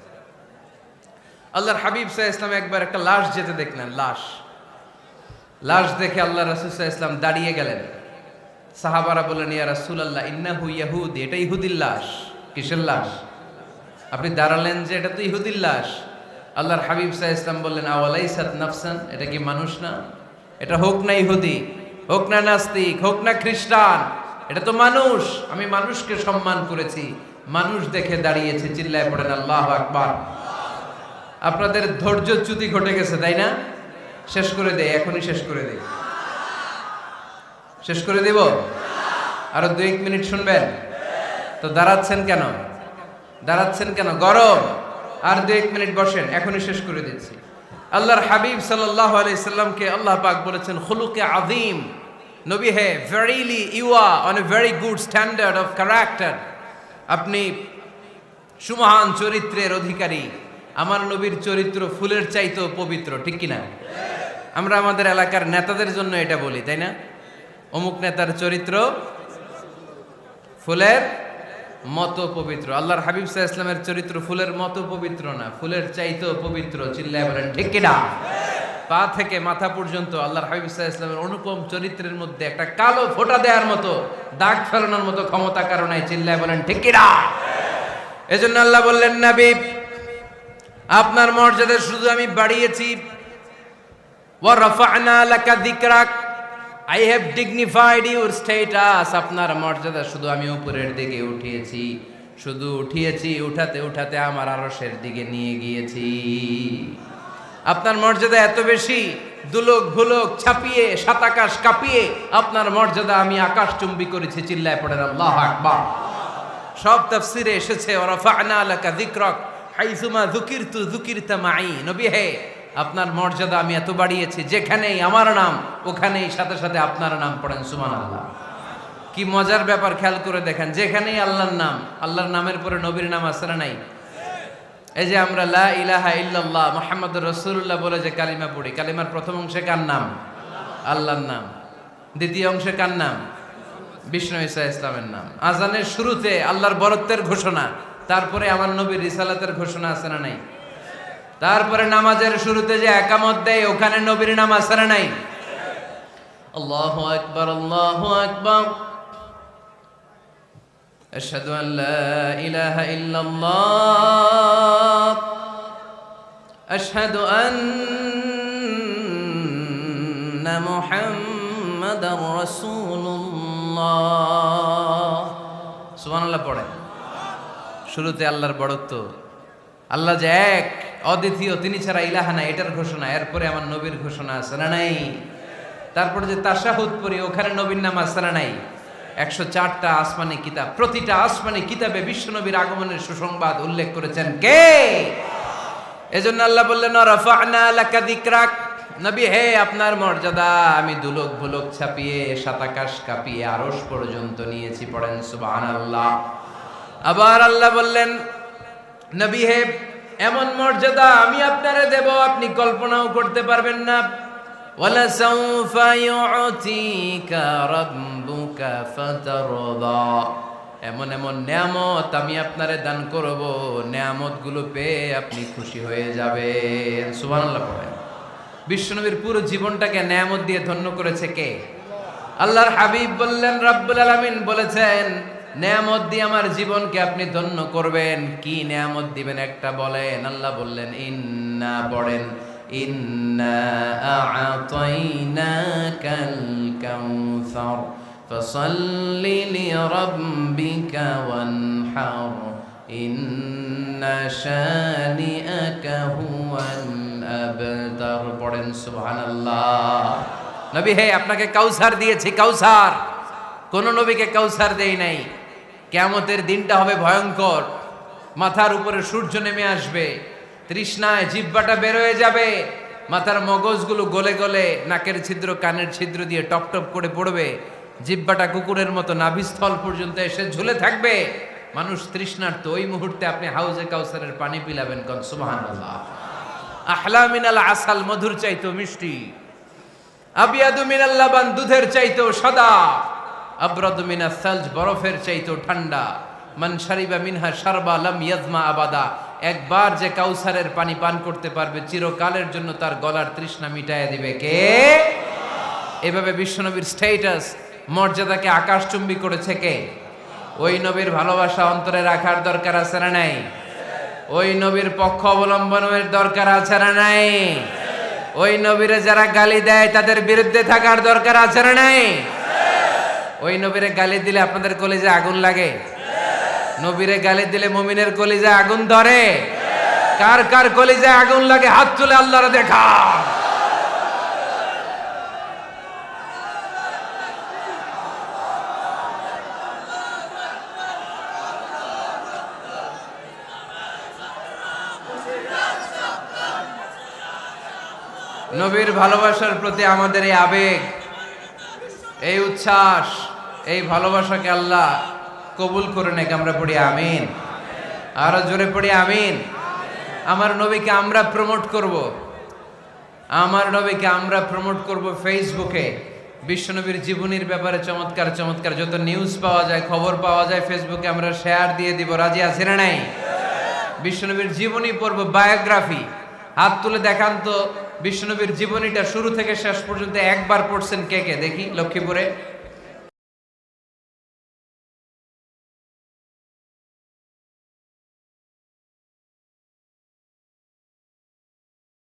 আল্লাহর হাবিব সাল্লাল্লাহু আলাইহি ওয়াসাল্লাম একবার একটা লাশ যেতে দেখলেন। লাশ দেখে আল্লাহ রাসূল সাল্লাল্লাহু আলাইহি ওয়াসাল্লাম দাঁড়িয়ে গেলেন। সাহাবারা বললেন, ইয়া রাসূলুল্লাহ ইন্নাহু ইয়াহুদি, এটা ইহুদির লাশ। কিসের লাশ? আপনি দাঁড়ালেন যে এটা তো ইহুদির লাশ। আল্লাহর হাবিব সাল্লাল্লাহু আলাইহি ওয়াসাল্লাম বললেন, আওয়ালাইসাত নাফসান, এটা কি মানুষ না? এটা হোক না ইহুদি, হোক না নাস্তিক, হোক না খ্রিস্টান, এটা তো মানুষ। আমি মানুষকে সম্মান করেছি, মানুষ দেখে দাঁড়িয়েছি। চিল্লায় পড়েন আল্লাহু আকবার। আপনাদের ধৈর্যচ্যুতি ঘটে গেছে, তাই না? শেষ করে দেই, এখনই শেষ করে দেই। শেষ করে দেব? আরো 2-1 মিনিট শুনবেন তো? দাঁড়াচ্ছেন কেন? গরম। আর 2-1 মিনিট বসেন, এখনই শেষ করে দিচ্ছি। আল্লাহর হাবিব সাল্লাল্লাহু আলাইহি সাল্লামকে আল্লাহ পাক বলেছেন খুলুকে আযীম। নবী হে, verily you are on a very good standard of character. আপনি সুমহান চরিত্রের অধিকারী। আমার নবীর চরিত্র ফুলের চাইতেও পবিত্র, ঠিক কিনা? আমরা আমাদের এলাকার নেতাদের জন্য এটা বলি, তাই না? অমুক নেতার চরিত্র ফুলের মতো পবিত্র। আল্লাহর হাবিব সাল্লাল্লাহু আলাইহি ওয়াসাল্লামের চরিত্র ফুলের মতো পবিত্র না, ফুলের চাইতেও পবিত্র। চিল্লায় বলেন ঠিক কিনা? পা থেকে মাথা পর্যন্ত আল্লাহর হাবিব সাল্লাল্লাহু আলাইহি ওয়াসাল্লামের অনুপম চরিত্রের মধ্যে একটা কালো ফোঁটা দেওয়ার মতো, দাগ ফেলানোর মতো ক্ষমতা কারো নাই। চিল্লায় বলেন ঠিক কিনা? এজন্য আল্লাহ বললেন, নবী আপনার মর্যাদা শুধু আমি বাড়িয়েছি। ওয়া রাফা'না লাকা যিকরাক, I have dignified your status. আপনার মর্যাদা শুধু আমি উপরের দিকে উঠিয়েছি, উঠাতে উঠাতে আমার আরশের দিকে নিয়ে গিয়েছি। আপনার মর্যাদা এত বেশি, দুলোক ভুলোক ছাপিয়ে সাতাকাশ কাঁপিয়ে আপনার মর্যাদা আমি আকাশ চুম্বি করেছি। চিল্লায় পড়েন আল্লাহু আকবার। সব তাফসিরে এসেছে ওয়ারাফা'না লাকা যিকরাক হাইসুমা যুকিরতু যুকিরতা মাই। নবী হে, আপনার মর্যাদা আমি এত বাড়িয়েছি, যেখানেই আমার নাম ওখানেই সাথে সাথে আপনার নাম। পড়েন সুবহানাল্লাহ। কি মজার ব্যাপার, খেয়াল করে দেখেন, যেখানেই আল্লাহর নাম, আল্লাহর নামের পরে নবীর নাম আছে না নাই? এই যে আমরা লা ইলাহা ইল্লাল্লাহ মুহাম্মাদুর রাসূলুল্লাহ বলে যে কালিমা পড়ি, কালিমার প্রথম অংশে কার নাম? আল্লাহর নাম। দ্বিতীয় অংশে কার নাম? বিষ্ণু ঈসা ইসলামের নাম। আজানের শুরুতে আল্লাহর বরত্বের ঘোষণা, তারপরে আমার নবীর রিসালাতের ঘোষণা আছে না নাই? তারপরে নামাজের শুরুতে যে একামত দেয় ওখানে নবীর নাম আছে না নাই? আল্লাহু আকবার, আল্লাহু আকবার। আশহাদু আন লা ইলাহা ইল্লাল্লাহ, আশহাদু আন্না মুহাম্মাদার রাসূলুল্লাহ। সুবহানাল্লাহ পড়েন। শুরুতে আল্লাহর বড়ত্ব, আল্লাহ যে এক অদ্বিতীয়, তিনি ছাড়া ইলাহা নাই, এটার ঘোষণা। এরপরে আমার নবীর ঘোষণা আছে না নাই? তারপরে যে তাশাহুদ পড়ি ওখানে নবীর নাম আছে না নাই? 104টা আসমানি কিতাব, প্রতিটা আসমানি কিতাবে বিশ্বনবীর আগমনের সুসংবাদ উল্লেখ করেছেন কে? এজন্য আল্লাহ বললেন রাফা'না লাকা যিকরাক। নবী হে, আপনার মর্যাদা আমি দুলোক ভুলোক ছাপিয়ে সাতাকাশ কাঁপিয়ে আরশ পর্যন্ত নিয়েছি। পড়েন সুবহানাল্লাহ। আবার আল্লাহ বললেন নবী হে, এমন মর্যাদা আমি আপনারে দেব আপনি কল্পনাও করতে পারবেন না। ওয়ালা সাউফা ইউতিকা রাব্বুকা ফাতারদা। এমন এমন নিয়ামত আমি আপনারে দান করব, নিয়ামতগুলো পেয়ে আপনি খুশি হয়ে যাবেন। সুবহানাল্লাহ পড়েন। বিশ্বনবীর পুরো জীবনটাকে নিয়ামত দিয়ে ধন্য করেছে কে? আল্লাহর হাবিব বললেন, রব্বুল আলামিন বলেছেন নিয়ামত দিয়ে আমার জীবনকে আপনি ধন্য করবেন। কি নিয়ামত দিবেন একটা বলেন। আল্লাহ বললেন ইন্না, পড়েন, ইন্না আ'তাইনাকাল কাউসার ফাসাল্লি লিরাব্বিকা ওয়ানহার ইন্না শানিআকা হুয়াল আবতার। পড়েন সুবহানাল্লাহ। নবী হে, আপনাকে কাউসার দিয়েছি, কাউসার। কোন নবীকে কাউসার দেই নাই। কিয়ামতের দিনটা হবে ভয়ঙ্কর, মাথার উপরে সূর্য নেমে আসবে, তৃষ্ণায় জিহ্বাটা বের হয়ে যাবে, মাথার মগজগুলো গলে গলে নাকের ছিদ্র কানের ছিদ্র দিয়ে টপ টপ করে পড়বে, জিহ্বাটা কুকুরের মতো নাভিস্থল পর্যন্ত এসে ঝুলে থাকবে। মানুষ তৃষ্ণার্ত। ওই মুহূর্তে আপনি হাউজে কাউসারের পানি পিলাবেন। কোন সুবহানাল্লাহ। আহলা মিনাল আসাল, মধুর চাইতো মিষ্টি। আবিয়াদু মিনাল লাবান, দুধের চাইতো সাদা। আবরাদু মিনাস সালজ, বরফের চাইতো ঠান্ডা। মান শারিবা মিনহা শারবা লাম ইয়াজমা আবাদা। একবার যে কাউসারের পানি পান করতে পারবে চিরকালের জন্য তার গলার তৃষ্ণা মিটাইয়া দিবে কে? এভাবে বিশ্বনবীর স্ট্যাটাস, মর্যাদাকে আকাশচুম্বী করেছে কে? ওই নবীর ভালোবাসা অন্তরে রাখার দরকার আছে না নাই? ওই নবীর পক্ষ অবলম্বনের দরকার আছে না নাই? ওই নবীরে যারা গালি দেয় তাদের বিরুদ্ধে থাকার দরকার আছে না নাই? ওই নবীরে গালি দিলে আপনাদের কলিজায় আগুন লাগে? নবীরে গালি দিলে মুমিনের কলিজায় আগুন ধরে? কার কার কলিজায় আগুন লাগে হাত তুলে আল্লাহরে দেখা। নবীর ভালোবাসার প্রতি আমাদের এই আবেগ, এই উচ্ছ্বাস, এই ভালোবাসাকে আল্লাহ কবুল করে নেক। আমরা পড়ি আমিন। আরো জোরে পড়ি আমিন। আমার নবীকে আমরা প্রমোট করব, আমার নবীকে আমরা প্রমোট করব ফেসবুকে। বিশ্বনবীর জীবনীর ব্যাপারে চমৎকার চমৎকার যত নিউজ পাওয়া যায়, খবর পাওয়া যায়, ফেসবুকে আমরা শেয়ার দিয়ে দিব। রাজি আছে না নাই? বিশ্বনবীর জীবনী পড়ব, বায়োগ্রাফি। হাত তুলে দেখান তো বিশ্বনবীর জীবনীটা শুরু থেকে শেষ পর্যন্ত একবার পড়ছেন কে কে, দেখি লক্ষ্মীপুরে।